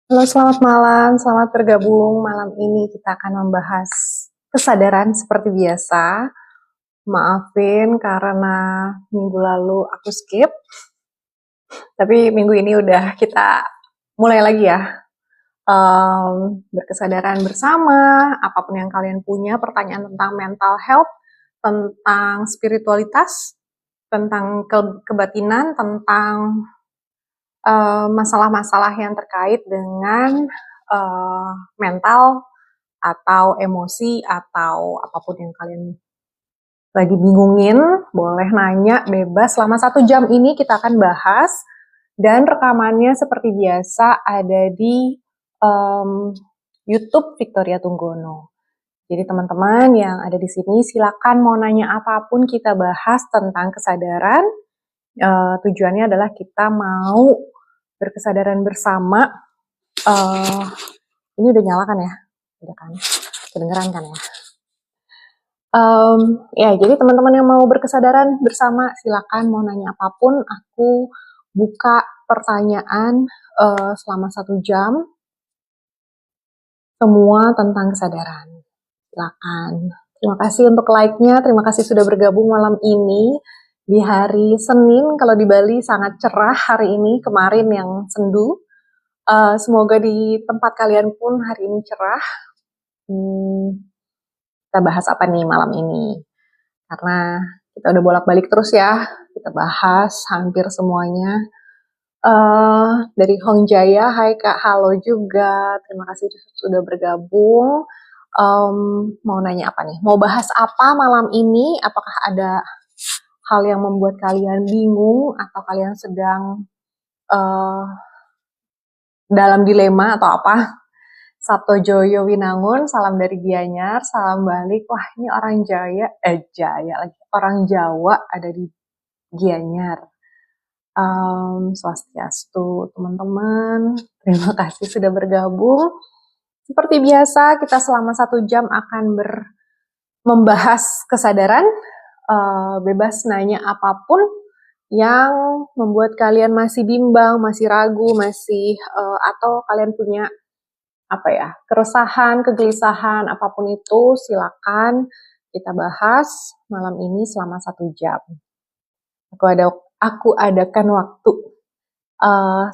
Halo, selamat malam. Selamat bergabung. Malam ini kita akan membahas kesadaran seperti biasa. Maafin karena minggu lalu aku skip, tapi minggu ini udah kita mulai lagi ya. Berkesadaran bersama, apapun yang kalian punya, pertanyaan tentang mental health, tentang spiritualitas, tentang kebatinan, tentang masalah-masalah yang terkait dengan mental atau emosi atau apapun yang kalian lagi bingungin, boleh nanya bebas. Selama 1 jam ini kita akan bahas, dan rekamannya seperti biasa ada di YouTube Victoria Tunggono. Jadi teman-teman yang ada di sini silakan mau nanya apapun, kita bahas tentang kesadaran. Tujuannya adalah kita mau berkesadaran bersama. Ini udah nyala kan ya? Udah kan? Kedengeran kan ya? Ya, jadi teman-teman yang mau berkesadaran bersama, silakan mau nanya apapun. Aku buka pertanyaan selama 1 jam, semua tentang kesadaran. Silakan. Terima kasih untuk like-nya, terima kasih sudah bergabung malam ini di hari Senin. Kalau di Bali sangat cerah hari ini, kemarin yang sendu. Semoga di tempat kalian pun hari ini cerah. Kita bahas apa nih malam ini? Karena kita udah bolak-balik terus ya, kita bahas hampir semuanya. Dari Hong Jaya, hai Kak, halo juga, terima kasih sudah bergabung. Mau nanya apa nih? Mau bahas apa malam ini? Apakah ada hal yang membuat kalian bingung atau kalian sedang dalam dilema atau apa? Sabto Joyo Winangun, salam dari Gianyar, salam balik. Wah, ini orang Jaya lagi, orang Jawa ada di Gianyar. Swastiastu, teman-teman. Terima kasih sudah bergabung. Seperti biasa, kita selama 1 jam akan membahas kesadaran. Bebas nanya apapun yang membuat kalian masih bimbang, masih ragu, atau kalian punya keresahan, kegelisahan, apapun itu, silakan kita bahas malam ini selama 1 jam. Aku adakan waktu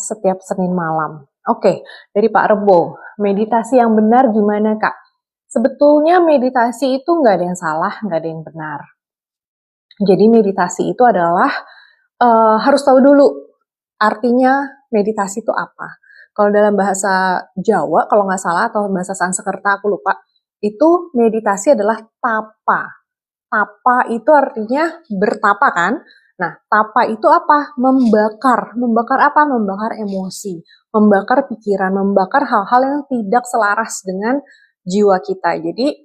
setiap Senin malam. Oke, dari Pak Rebo, meditasi yang benar gimana Kak? Sebetulnya meditasi itu nggak ada yang salah, nggak ada yang benar. Jadi meditasi itu adalah harus tahu dulu artinya meditasi itu apa. Kalau dalam bahasa Jawa, kalau nggak salah, atau bahasa Sanskerta, aku lupa, itu meditasi adalah tapa. Tapa itu artinya bertapa kan? Nah, tapa itu apa? Membakar. Membakar apa? Membakar emosi, membakar pikiran, membakar hal-hal yang tidak selaras dengan jiwa kita. Jadi,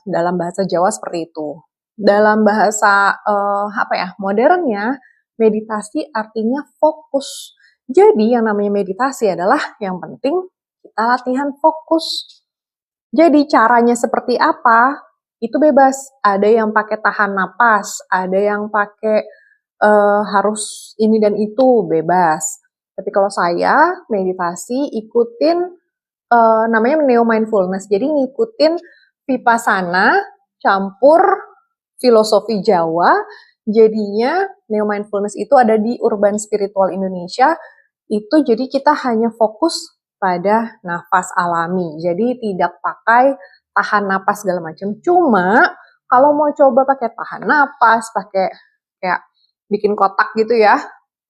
dalam bahasa Jawa seperti itu. Dalam bahasa modernnya, meditasi artinya fokus. Jadi yang namanya meditasi adalah yang penting kita latihan fokus. Jadi caranya seperti apa? Itu bebas. Ada yang pakai tahan napas, ada yang pakai harus ini dan itu, bebas. Tapi kalau saya meditasi ikutin namanya neo mindfulness. Jadi ngikutin vipassana campur filosofi Jawa. Jadinya neo mindfulness itu ada di Urban Spiritual Indonesia. Itu jadi kita hanya fokus pada nafas alami. Jadi tidak pakai tahan napas segala macam. Cuma kalau mau coba pakai tahan napas, pakai kayak bikin kotak gitu ya.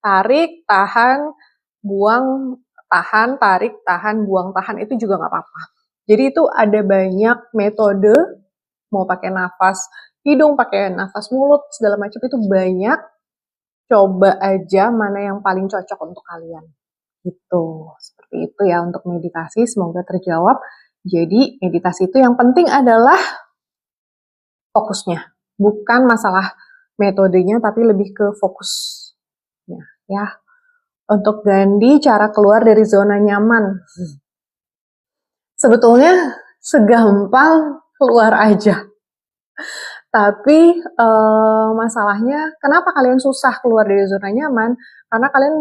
Tarik, tahan, buang, tahan, tarik, tahan, buang, tahan, itu juga nggak apa-apa. Jadi itu ada banyak metode, mau pakai nafas hidung, pakai nafas mulut, segala macam itu banyak. Coba aja mana yang paling cocok untuk kalian. Gitu, seperti itu ya untuk meditasi, semoga terjawab. Jadi meditasi itu yang penting adalah fokusnya, bukan masalah metodenya, tapi lebih ke fokusnya ya. Untuk Gandhi, cara keluar dari zona nyaman. Sebetulnya segampang keluar aja. Tapi masalahnya kenapa kalian susah keluar dari zona nyaman? Karena kalian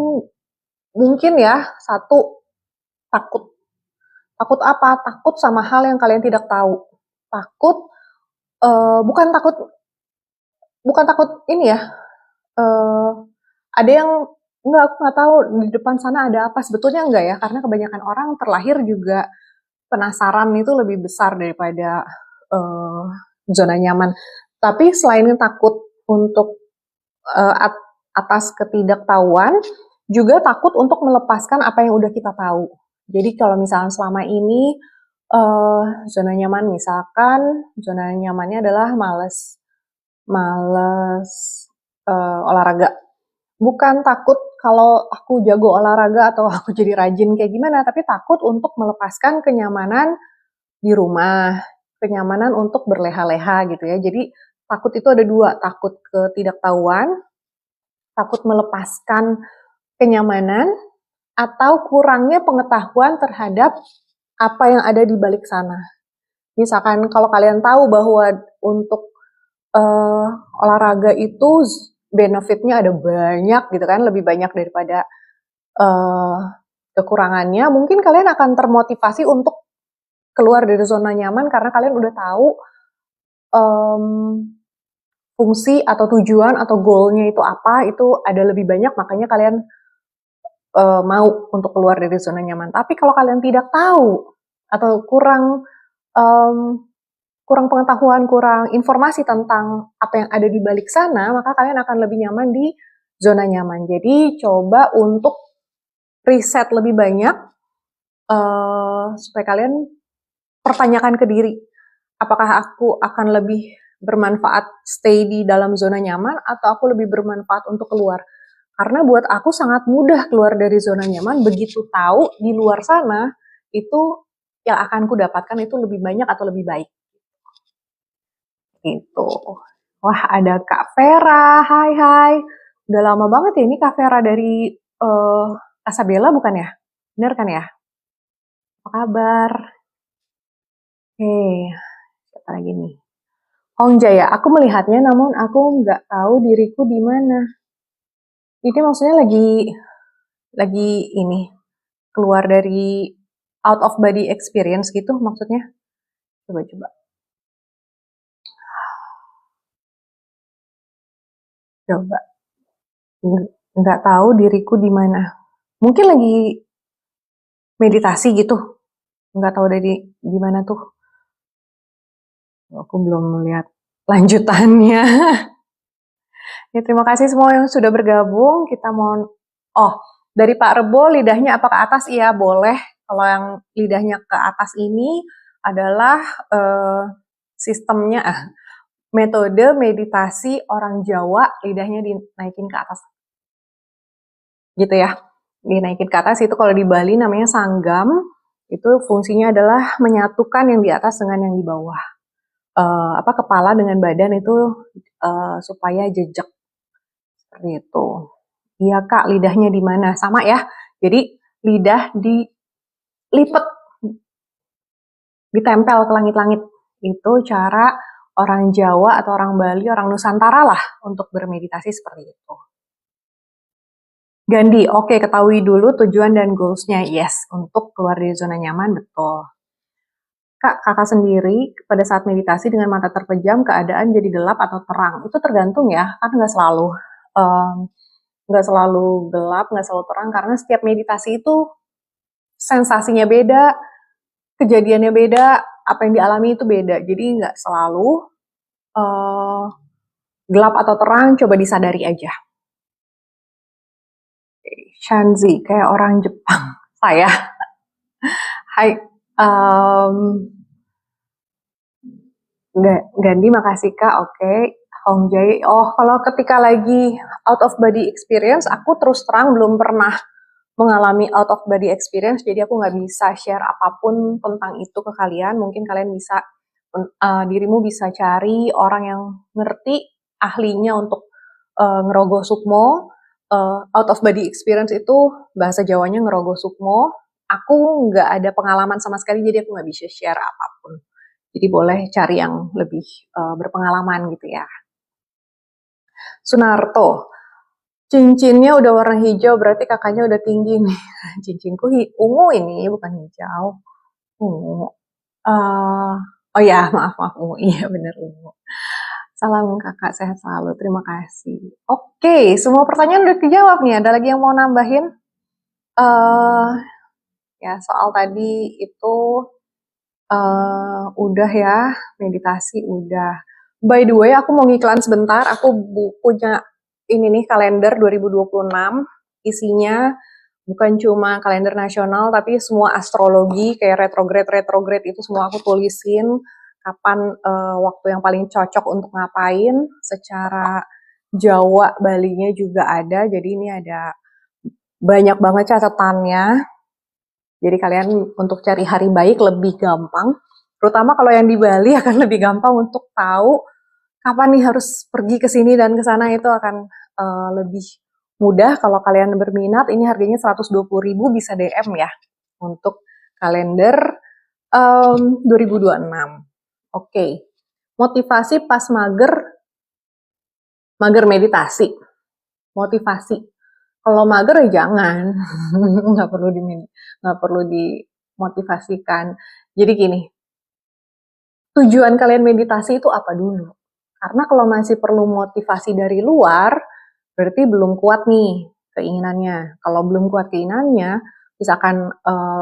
mungkin ya, satu, takut. Takut apa? Takut sama hal yang kalian tidak tahu. Takut, bukan takut ini ya, ada yang enggak, aku nggak tahu di depan sana ada apa. Sebetulnya enggak ya, karena kebanyakan orang terlahir juga penasaran itu lebih besar daripada zona nyaman. Tapi selain takut untuk atas ketidaktahuan, juga takut untuk melepaskan apa yang udah kita tahu. Jadi kalau misalnya selama ini zona nyaman, misalkan zona nyamannya adalah males olahraga. Bukan takut kalau aku jago olahraga atau aku jadi rajin kayak gimana, tapi takut untuk melepaskan kenyamanan di rumah, kenyamanan untuk berleha-leha gitu ya. Jadi takut itu ada dua, takut ketidaktahuan, takut melepaskan kenyamanan, atau kurangnya pengetahuan terhadap apa yang ada di balik sana. Misalkan kalau kalian tahu bahwa untuk olahraga itu benefitnya ada banyak gitu kan, lebih banyak daripada kekurangannya, mungkin kalian akan termotivasi untuk keluar dari zona nyaman karena kalian udah tahu fungsi atau tujuan atau goalnya itu apa, itu ada lebih banyak, makanya kalian mau untuk keluar dari zona nyaman. Tapi kalau kalian tidak tahu atau kurang pengetahuan, kurang informasi tentang apa yang ada di balik sana, maka kalian akan lebih nyaman di zona nyaman. Jadi coba untuk riset lebih banyak supaya kalian pertanyakan ke diri, apakah aku akan lebih bermanfaat stay di dalam zona nyaman atau aku lebih bermanfaat untuk keluar. Karena buat aku sangat mudah keluar dari zona nyaman, begitu tahu di luar sana itu yang akan ku dapatkan itu lebih banyak atau lebih baik. Gitu. Wah, ada Kak Vera. Hai. Udah lama banget ya ini Kak Vera dari Asabella bukan ya? Bener kan ya? Apa kabar? Siapa lagi nih? Hong Jaya, aku melihatnya namun aku nggak tahu diriku di mana. Ini maksudnya lagi ini keluar dari out of body experience gitu maksudnya. Coba. Nggak tahu diriku di mana. Mungkin lagi meditasi gitu. Nggak tahu dari di mana tuh. Aku belum melihat lanjutannya. Ya, terima kasih semua yang sudah bergabung. Kita mau dari Pak Rebo, lidahnya apa ke atas? Iya, boleh. Kalau yang lidahnya ke atas ini adalah sistemnya metode meditasi orang Jawa, lidahnya dinaikin ke atas. Gitu ya. Dinaikin ke atas itu kalau di Bali namanya sanggam. Itu fungsinya adalah menyatukan yang di atas dengan yang di bawah. Kepala dengan badan itu supaya jejak. Seperti itu. Iya Kak, lidahnya di mana? Sama ya. Jadi lidah dilipet, ditempel ke langit-langit. Itu cara orang Jawa atau orang Bali, orang Nusantara lah untuk bermeditasi seperti itu. Gandhi, oke, ketahui dulu tujuan dan goals-nya. Yes, untuk keluar dari zona nyaman, betul. Kak, kakak sendiri pada saat meditasi dengan mata terpejam, keadaan jadi gelap atau terang. Itu tergantung ya, kan nggak selalu gelap, nggak selalu terang, karena setiap meditasi itu sensasinya beda, kejadiannya beda, apa yang dialami itu beda. Jadi nggak selalu gelap atau terang, coba disadari aja. Shanzi, kayak orang Jepang. Saya. Hai. Gandhi, makasih Kak. Oke. Hong Jae. Kalau ketika lagi out of body experience, aku terus terang belum pernah mengalami out of body experience, jadi aku nggak bisa share apapun tentang itu ke kalian. Mungkin kalian bisa, dirimu bisa cari orang yang ngerti, ahlinya untuk ngerogoh sukmo. Out of body experience itu bahasa Jawanya ngerogoh sukmo. Aku nggak ada pengalaman sama sekali, jadi aku nggak bisa share apapun. Jadi boleh cari yang lebih berpengalaman gitu ya. Sunarto, Cincinnya udah warna hijau, berarti kakaknya udah tinggi nih. Cincinku ungu ini, bukan hijau. Ungu. Oh ya, maaf, maaf, ungu. Iya, bener ungu. Salam kakak, sehat selalu. Terima kasih. Oke, semua pertanyaan udah dijawab nih. Ada lagi yang mau nambahin? eh Ya, soal tadi itu udah ya, meditasi udah. By the way, aku mau ngiklan sebentar. Aku punya ini nih kalender 2026. Isinya bukan cuma kalender nasional, tapi semua astrologi kayak retrograde itu semua aku tulisin. Kapan waktu yang paling cocok untuk ngapain. Secara Jawa, Balinya juga ada. Jadi ini ada banyak banget catatannya. Jadi kalian untuk cari hari baik lebih gampang. Terutama kalau yang di Bali akan lebih gampang untuk tahu kapan nih harus pergi ke sini dan ke sana, itu akan lebih mudah. Kalau kalian berminat, ini harganya 120.000, bisa DM ya untuk kalender 2026. Oke. Motivasi pas mager meditasi. Motivasi. Kalau mager ya jangan, nggak perlu dimotivasikan. Jadi gini, tujuan kalian meditasi itu apa dulu? Karena kalau masih perlu motivasi dari luar, berarti belum kuat nih keinginannya. Kalau belum kuat keinginannya, misalkan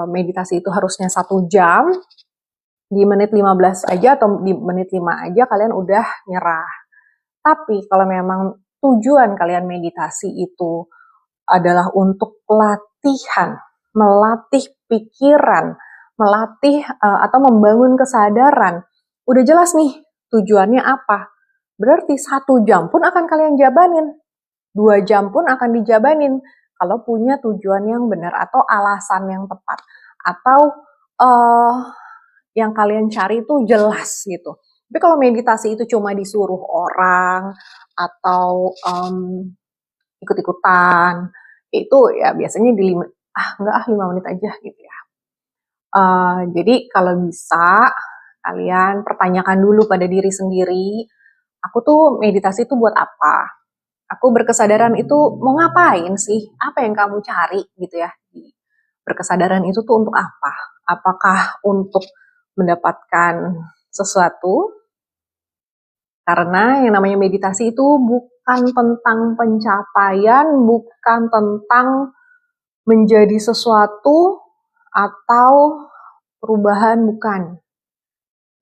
meditasi itu harusnya 1 jam, di menit 15 aja atau di menit 5 aja kalian udah nyerah. Tapi kalau memang tujuan kalian meditasi itu adalah untuk latihan, melatih pikiran, melatih atau membangun kesadaran. Udah jelas nih tujuannya apa. Berarti 1 jam pun akan kalian jabanin, 2 jam pun akan dijabanin kalau punya tujuan yang benar atau alasan yang tepat, atau yang kalian cari itu jelas gitu. Tapi kalau meditasi itu cuma disuruh orang atau ikut-ikutan, itu ya biasanya enggak 5 menit aja gitu ya. Jadi kalau bisa kalian pertanyakan dulu pada diri sendiri, aku tuh meditasi itu buat apa? Aku berkesadaran itu mau ngapain sih? Apa yang kamu cari gitu ya? Berkesadaran itu tuh untuk apa? Apakah untuk mendapatkan sesuatu? Karena yang namanya meditasi itu bukan tentang pencapaian, bukan tentang menjadi sesuatu atau perubahan, bukan.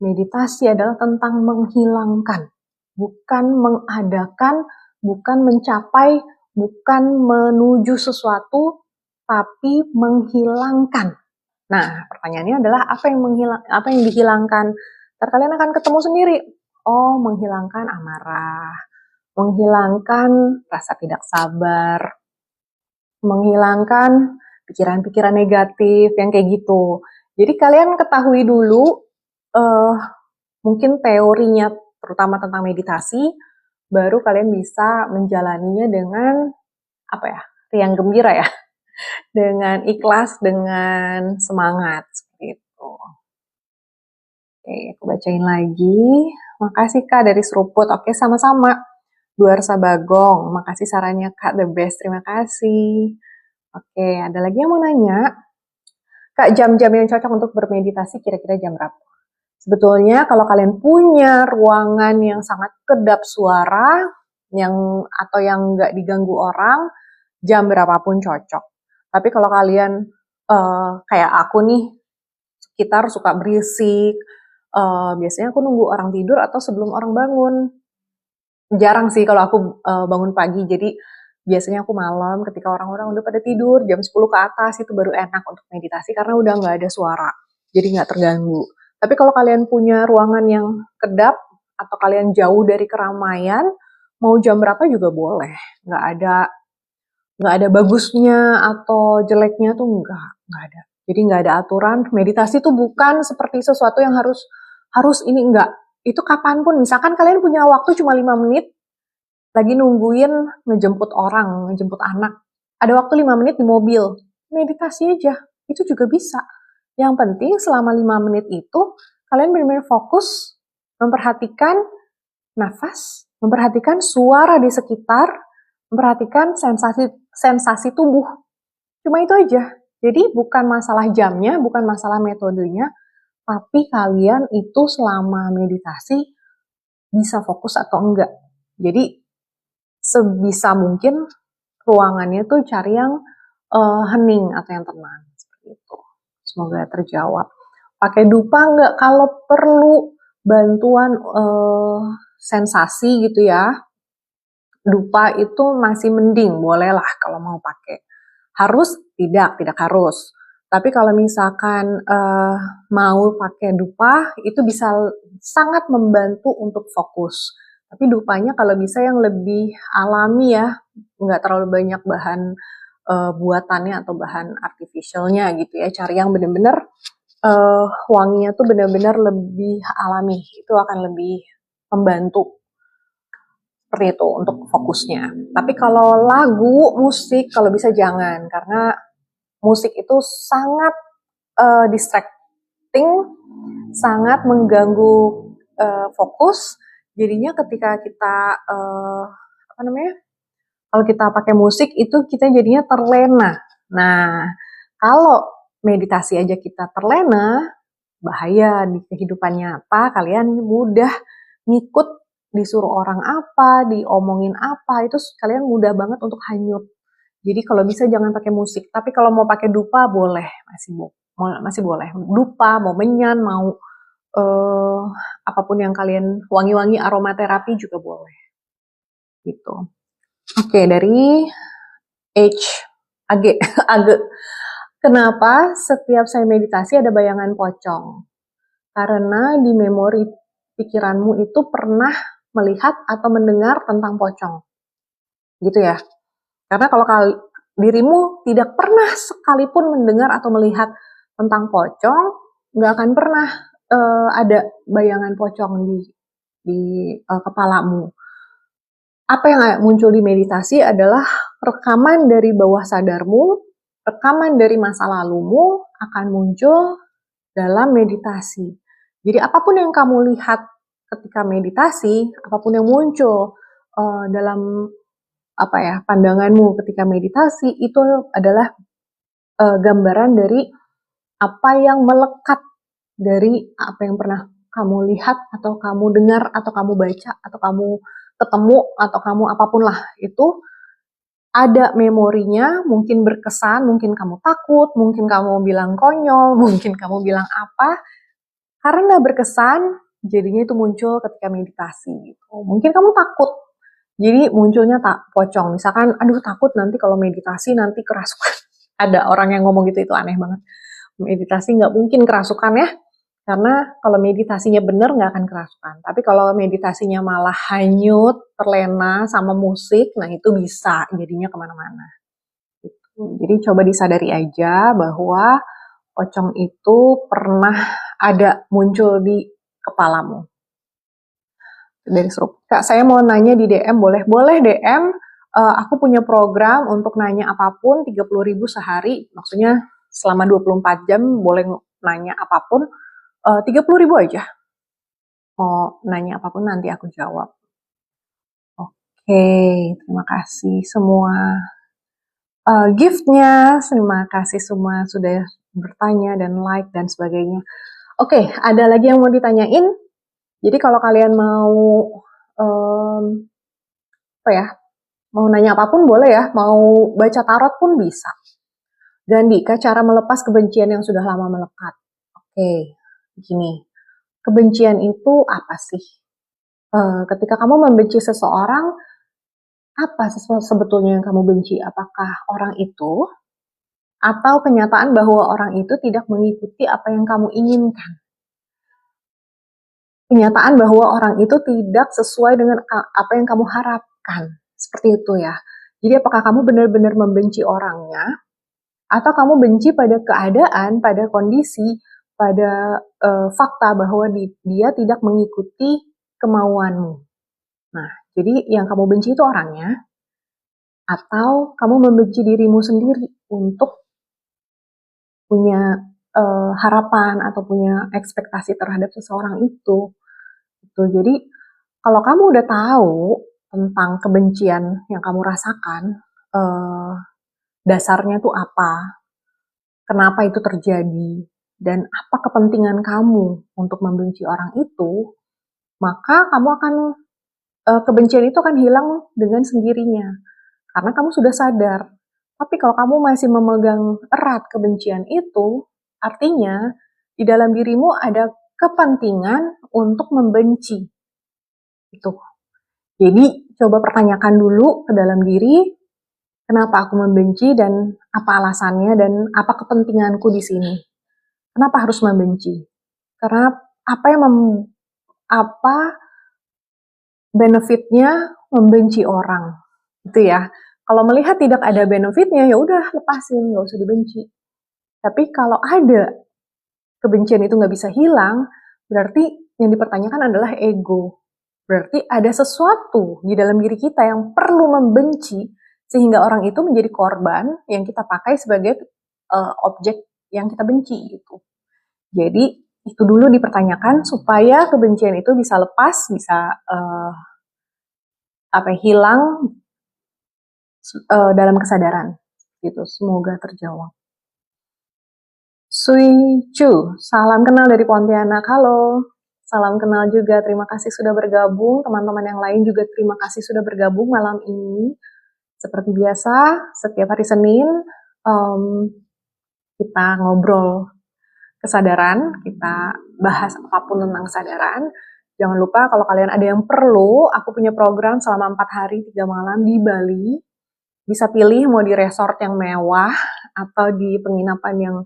Meditasi adalah tentang menghilangkan, bukan mengadakan, bukan mencapai, bukan menuju sesuatu, tapi menghilangkan. Nah, pertanyaannya adalah apa yang dihilangkan? Ntar kalian akan ketemu sendiri. Oh, menghilangkan amarah, menghilangkan rasa tidak sabar, menghilangkan pikiran-pikiran negatif yang kayak gitu. Jadi kalian ketahui dulu mungkin teorinya terutama tentang meditasi, baru kalian bisa menjalaninya dengan apa ya, riang gembira ya, dengan ikhlas, dengan semangat seperti itu. Oke, aku bacain lagi. Makasih Kak dari Seruput. Oke, sama-sama. Duarsa Bagong, makasih sarannya Kak, the best. Terima kasih. Oke, ada lagi yang mau nanya? Kak, jam-jam yang cocok untuk bermeditasi kira-kira jam berapa? Sebetulnya kalau kalian punya ruangan yang sangat kedap suara, atau yang nggak diganggu orang, jam berapapun cocok. Tapi kalau kalian kayak aku nih, sekitar suka berisik, biasanya aku nunggu orang tidur atau sebelum orang bangun. Jarang sih kalau aku bangun pagi, jadi biasanya aku malam ketika orang-orang udah pada tidur, jam 10 ke atas itu baru enak untuk meditasi karena udah nggak ada suara, jadi nggak terganggu. Tapi kalau kalian punya ruangan yang kedap atau kalian jauh dari keramaian, mau jam berapa juga boleh, nggak ada bagusnya atau jeleknya tuh nggak ada. Jadi nggak ada aturan. Meditasi tuh bukan seperti sesuatu yang harus ini, enggak. Itu kapanpun, misalkan kalian punya waktu cuma 5 menit, lagi nungguin ngejemput orang, ngejemput anak. Ada waktu 5 menit di mobil, meditasi aja, itu juga bisa. Yang penting selama 5 menit itu, kalian benar-benar fokus, memperhatikan nafas, memperhatikan suara di sekitar, memperhatikan sensasi tubuh. Cuma itu aja. Jadi bukan masalah jamnya, bukan masalah metodenya, tapi kalian itu selama meditasi bisa fokus atau enggak. Jadi sebisa mungkin ruangannya tuh cari yang hening atau yang tenang seperti itu. Semoga terjawab. Pakai dupa enggak kalau perlu bantuan sensasi gitu ya. Dupa itu masih mending, bolehlah kalau mau pakai. Harus? Tidak harus. Tapi kalau misalkan mau pakai dupa, itu bisa sangat membantu untuk fokus. Tapi dupanya kalau bisa yang lebih alami ya, nggak terlalu banyak bahan buatannya atau bahan artificialnya gitu ya. Cari yang benar-benar wanginya tuh benar-benar lebih alami. Itu akan lebih membantu seperti itu untuk fokusnya. Tapi kalau lagu, musik, kalau bisa jangan, karena musik itu sangat distracting, sangat mengganggu fokus. Jadinya ketika kita kalau kita pakai musik itu kita jadinya terlena. Nah, kalau meditasi aja kita terlena, bahaya di kehidupan nyata. Kalian mudah ngikut disuruh orang apa, diomongin apa, itu kalian mudah banget untuk hanyut. Jadi kalau bisa jangan pakai musik. Tapi kalau mau pakai dupa boleh, masih boleh. Dupa, mau menyan, mau apapun yang kalian wangi-wangi aromaterapi juga boleh. Gitu. Oke, dari H Age. Age. Kenapa setiap saya meditasi ada bayangan pocong? Karena di memori pikiranmu itu pernah melihat atau mendengar tentang pocong. Gitu ya. Karena kalau dirimu tidak pernah sekalipun mendengar atau melihat tentang pocong, nggak akan pernah ada bayangan pocong di kepalamu. Apa yang muncul di meditasi adalah rekaman dari bawah sadarmu, rekaman dari masa lalumu akan muncul dalam meditasi. Jadi apapun yang kamu lihat ketika meditasi, apapun yang muncul dalam pandanganmu ketika meditasi itu adalah gambaran dari apa yang melekat dari apa yang pernah kamu lihat atau kamu dengar atau kamu baca atau kamu ketemu atau kamu apapun lah itu ada memorinya, mungkin berkesan, mungkin kamu takut, mungkin kamu bilang konyol, mungkin kamu bilang apa, karena nggak berkesan, jadinya itu muncul ketika meditasi gitu. Mungkin kamu takut, jadi munculnya pocong. Misalkan, aduh takut nanti kalau meditasi nanti kerasukan. Ada orang yang ngomong gitu, itu aneh banget. Meditasi nggak mungkin kerasukan ya, karena kalau meditasinya benar nggak akan kerasukan. Tapi kalau meditasinya malah hanyut, terlena sama musik, nah itu bisa jadinya kemana-mana. Gitu. Jadi coba disadari aja bahwa pocong itu pernah ada muncul di kepalamu. Dari Serup. Kak, saya mau nanya di DM, boleh? Boleh DM. Aku punya program untuk nanya apapun, 30.000 sehari. Maksudnya selama 24 jam boleh nanya apapun. 30.000 aja. Mau nanya apapun nanti aku jawab. Oke, terima kasih semua giftnya. Terima kasih semua sudah bertanya dan like dan sebagainya. Oke, ada lagi yang mau ditanyain? Jadi kalau kalian mau mau nanya apapun boleh ya, mau baca tarot pun bisa. Gandika, cara melepas kebencian yang sudah lama melekat. Oke, gini. Kebencian itu apa sih? Ketika kamu membenci seseorang, apa sebetulnya yang kamu benci? Apakah orang itu? Atau kenyataan bahwa orang itu tidak mengikuti apa yang kamu inginkan? Kenyataan bahwa orang itu tidak sesuai dengan apa yang kamu harapkan. Seperti itu ya. Jadi apakah kamu benar-benar membenci orangnya? Atau kamu benci pada keadaan, pada kondisi, pada fakta bahwa dia tidak mengikuti kemauanmu. Nah, jadi yang kamu benci itu orangnya, atau kamu membenci dirimu sendiri untuk punya harapan atau punya ekspektasi terhadap seseorang itu. Gitu. Jadi kalau kamu udah tahu tentang kebencian yang kamu rasakan, dasarnya tuh apa, kenapa itu terjadi, dan apa kepentingan kamu untuk membenci orang itu, maka kamu akan kebencian itu akan hilang dengan sendirinya, karena kamu sudah sadar. Tapi kalau kamu masih memegang erat kebencian itu, artinya di dalam dirimu ada kepentingan untuk membenci. Itu. Jadi coba pertanyakan dulu ke dalam diri, kenapa aku membenci dan apa alasannya dan apa kepentinganku di sini. Kenapa harus membenci? Karena apa benefitnya membenci orang, gitu ya. Kalau melihat tidak ada benefitnya, ya udah lepasin, nggak usah dibenci. Tapi kalau ada kebencian itu nggak bisa hilang, berarti yang dipertanyakan adalah ego. Berarti ada sesuatu di dalam diri kita yang perlu membenci, sehingga orang itu menjadi korban yang kita pakai sebagai objek yang kita benci gitu. Jadi itu dulu dipertanyakan supaya kebencian itu bisa lepas, bisa hilang dalam kesadaran gitu. Semoga terjawab. Sui Chu, salam kenal dari Pontianak. Halo, salam kenal juga. Terima kasih sudah bergabung. Teman-teman yang lain juga terima kasih sudah bergabung malam ini. Seperti biasa, setiap hari Senin kita ngobrol kesadaran, kita bahas apapun tentang kesadaran. Jangan lupa kalau kalian ada yang perlu, aku punya program selama 4 hari 3 malam di Bali. Bisa pilih mau di resort yang mewah atau di penginapan yang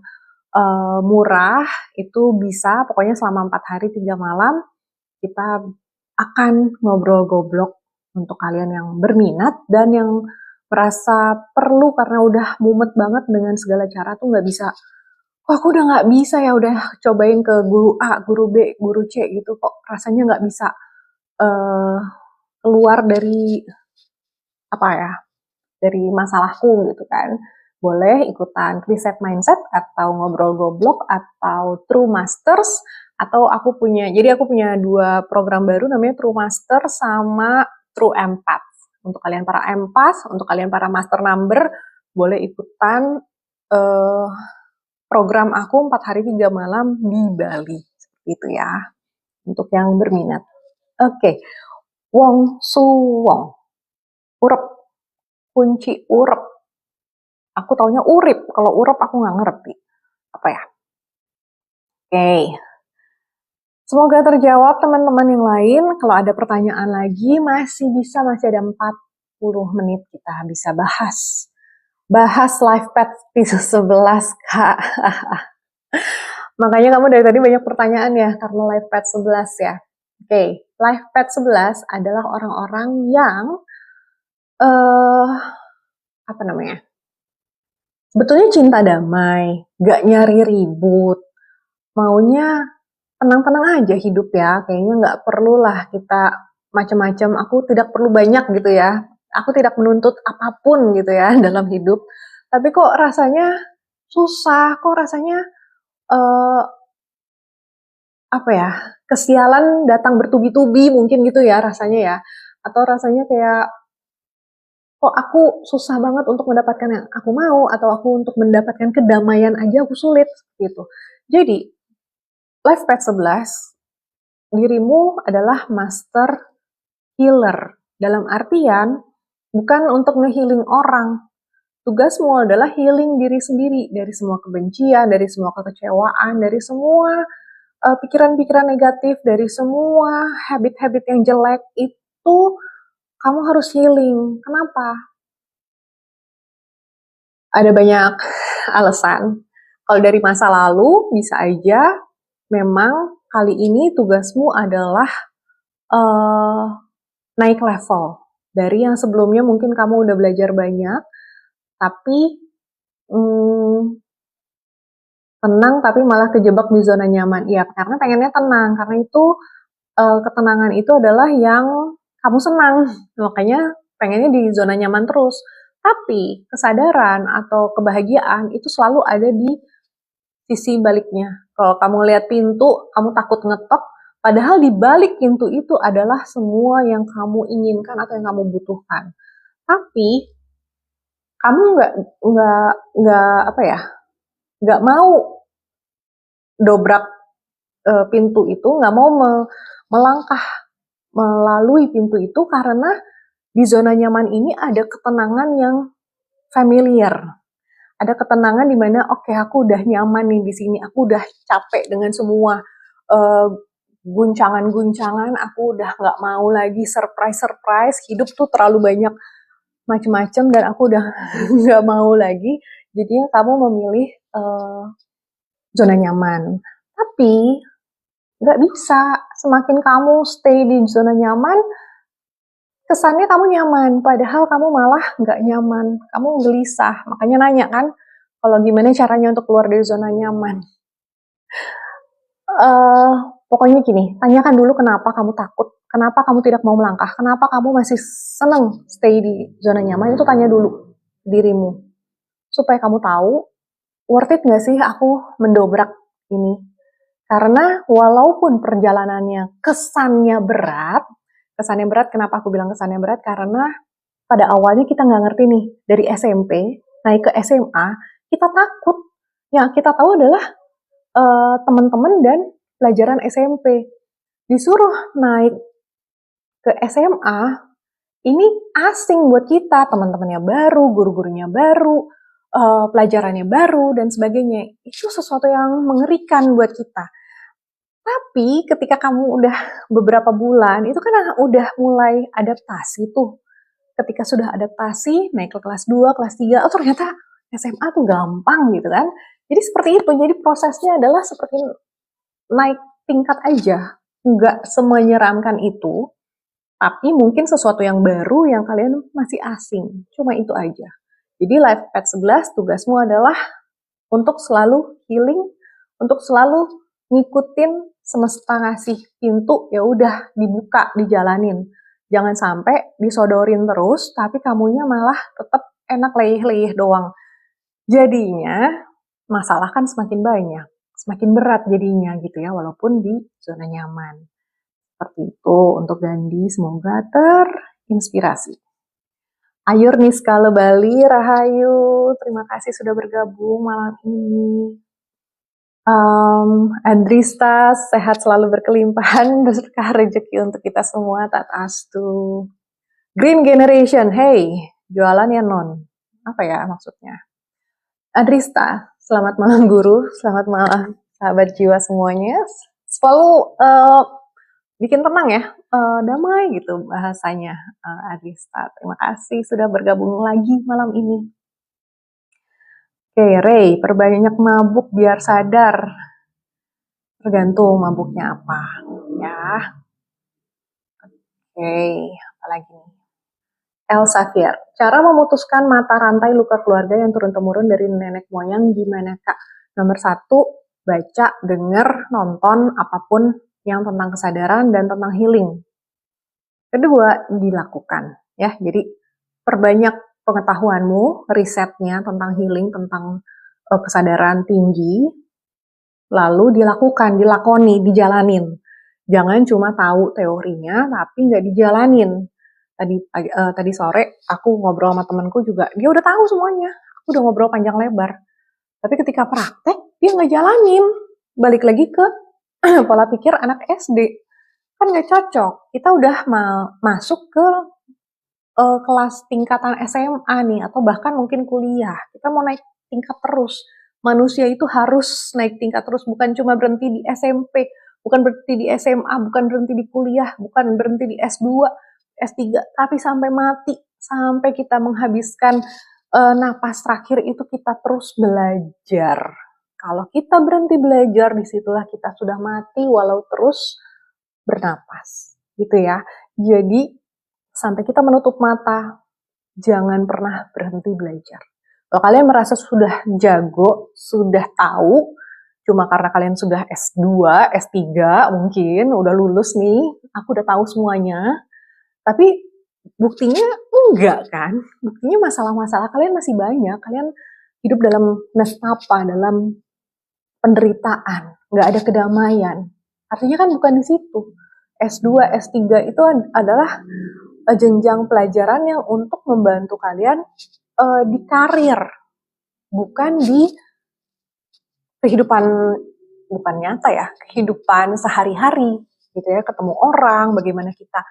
murah, itu bisa. Pokoknya selama 4 hari 3 malam kita akan ngobrol goblok untuk kalian yang berminat dan yang merasa perlu karena udah mumet banget dengan segala cara tuh nggak bisa. Kok aku udah nggak bisa ya, udah cobain ke guru A, guru B, guru C gitu, kok rasanya nggak bisa keluar dari dari masalahku gitu kan. Boleh ikutan Reset Mindset atau Ngobrol Goblok atau True Masters, atau aku punya 2 program baru namanya True Master sama True Empath. Untuk kalian para empath, untuk kalian para master number, boleh ikutan program aku 4 hari 3 malam di Bali. Seperti itu ya, untuk yang berminat. Oke. Wong Su Wong. Urep. Kunci urep. Aku taunya urip, kalau urep aku nggak ngerti. Apa ya? Oke. Semoga terjawab teman-teman yang lain. Kalau ada pertanyaan lagi, masih ada 40 menit kita bisa bahas. Bahas live pet episode 11, Kak. Makanya kamu dari tadi banyak pertanyaan ya, karena live pet 11 ya. Oke, live pet 11 adalah orang-orang yang sebetulnya cinta damai, gak nyari ribut, maunya tenang-tenang aja hidup ya, kayaknya gak perlulah kita macam-macam, aku tidak perlu banyak gitu ya, aku tidak menuntut apapun gitu ya dalam hidup, tapi kok rasanya susah, kok rasanya kesialan datang bertubi-tubi mungkin gitu ya rasanya ya, atau rasanya kayak kok aku susah banget untuk mendapatkan yang aku mau, atau aku untuk mendapatkan kedamaian aja aku sulit gitu. Jadi Life Path 11, dirimu adalah master healer. Dalam artian, bukan untuk nge-healing orang. Tugasmu adalah healing diri sendiri dari semua kebencian, dari semua kekecewaan, dari semua pikiran-pikiran negatif, dari semua habit-habit yang jelek itu kamu harus healing. Kenapa? Ada banyak alasan. Kalau dari masa lalu, bisa aja memang kali ini tugasmu adalah naik level. Dari yang sebelumnya mungkin kamu udah belajar banyak, tapi tenang tapi malah kejebak di zona nyaman. Ya, karena pengennya tenang, karena itu ketenangan itu adalah yang kamu senang, makanya pengennya di zona nyaman terus. Tapi kesadaran atau kebahagiaan itu selalu ada di sisi baliknya. Kalau kamu lihat pintu, kamu takut ngetok, Padahal di balik pintu itu adalah semua yang kamu inginkan atau yang kamu butuhkan. Tapi kamu nggak apa ya, nggak mau dobrak pintu itu, nggak mau melangkah melalui pintu itu karena di zona nyaman ini ada ketenangan yang familiar. Ada ketenangan di mana oke, aku udah nyaman nih di sini, aku udah capek dengan semua guncangan-guncangan, aku udah nggak mau lagi surprise-surprise, hidup tuh terlalu banyak macem-macem dan aku udah nggak mau lagi. Jadinya kamu memilih zona nyaman. Tapi nggak bisa, semakin kamu stay di zona nyaman, kesannya kamu nyaman, padahal kamu malah nggak nyaman, kamu gelisah. Makanya nanya kan, kalau gimana caranya untuk keluar dari zona nyaman. Pokoknya gini, tanyakan dulu kenapa kamu takut, kenapa kamu tidak mau melangkah, kenapa kamu masih seneng stay di zona nyaman, itu tanya dulu dirimu. Supaya kamu tahu, worth it nggak sih aku mendobrak ini? Karena walaupun perjalanannya kesannya berat, kenapa aku bilang kesannya berat? Karena pada awalnya kita nggak ngerti nih, dari SMP naik ke SMA, kita takut. Yang kita tahu adalah teman-teman dan pelajaran SMP. Disuruh naik ke SMA, ini asing buat kita, teman-temannya baru, guru-gurunya baru, pelajarannya baru, dan sebagainya. Itu sesuatu yang mengerikan buat kita. Tapi ketika kamu udah beberapa bulan, itu kan udah mulai adaptasi tuh. Ketika sudah adaptasi, naik ke kelas 2, kelas 3, oh ternyata SMA tuh gampang gitu kan. Jadi seperti itu, jadi prosesnya adalah seperti naik tingkat aja. Nggak semenyeramkan itu, tapi mungkin sesuatu yang baru yang kalian masih asing. Cuma itu aja. Jadi Life Path 11 tugasmu adalah untuk selalu healing, untuk selalu ngikutin semesta ngasih pintu, ya udah dibuka, dijalanin. Jangan sampai disodorin terus, tapi kamunya malah tetap enak leyeh-leyeh doang. Jadinya masalah kan semakin banyak, semakin berat jadinya gitu ya, walaupun di zona nyaman. Seperti itu untuk Gandhi, semoga terinspirasi. Ayur Niskala Bali, Rahayu, terima kasih sudah bergabung malam ini. Andrista, sehat selalu berkelimpahan, berkah rezeki untuk kita semua, tatastu. Green Generation, hey, jualan ya non? Apa ya maksudnya? Andrista, selamat malam guru, selamat malam sahabat jiwa semuanya. Selalu bikin tenang ya, damai gitu bahasanya, Andrista. Terima kasih sudah bergabung lagi malam ini. Oke, Ray, perbanyak mabuk biar sadar. Tergantung mabuknya apa, ya. Oke, apalagi nih? El Safir, cara memutuskan mata rantai luka keluarga yang turun-temurun dari nenek moyang gimana Kak? Nomor 1, baca, denger, nonton, apapun yang tentang kesadaran dan tentang healing. Kedua, dilakukan. Ya, jadi perbanyak pengetahuanmu, risetnya tentang healing, tentang kesadaran tinggi, lalu dilakukan, dilakoni, dijalanin. Jangan cuma tahu teorinya, tapi nggak dijalanin. Tadi sore aku ngobrol sama temanku juga, dia udah tahu semuanya. Aku udah ngobrol panjang lebar. Tapi ketika praktek, dia nggak jalanin. Balik lagi ke pola pikir anak SD. Kan nggak cocok. Kita udah masuk ke kelas tingkatan SMA nih, atau bahkan mungkin kuliah. Kita mau naik tingkat terus. Manusia itu harus naik tingkat terus, bukan cuma berhenti di SMP, bukan berhenti di SMA, bukan berhenti di kuliah, bukan berhenti di S2, S3, tapi sampai mati, sampai kita menghabiskan napas terakhir itu kita terus belajar. Kalau kita berhenti belajar, disitulah kita sudah mati walau terus bernapas, gitu ya. Jadi sampai kita menutup mata, jangan pernah berhenti belajar. Kalau kalian merasa sudah jago, sudah tahu, cuma karena kalian sudah S2, S3 mungkin, udah lulus nih, aku udah tahu semuanya, tapi buktinya enggak kan? Buktinya masalah-masalah kalian masih banyak, kalian hidup dalam nestapa, dalam penderitaan, nggak ada kedamaian. Artinya kan bukan di situ. S2, S3 itu adalah jenjang pelajaran yang untuk membantu kalian di karir, bukan di kehidupan, bukan nyata ya, kehidupan sehari-hari gitu ya, ketemu orang, bagaimana kita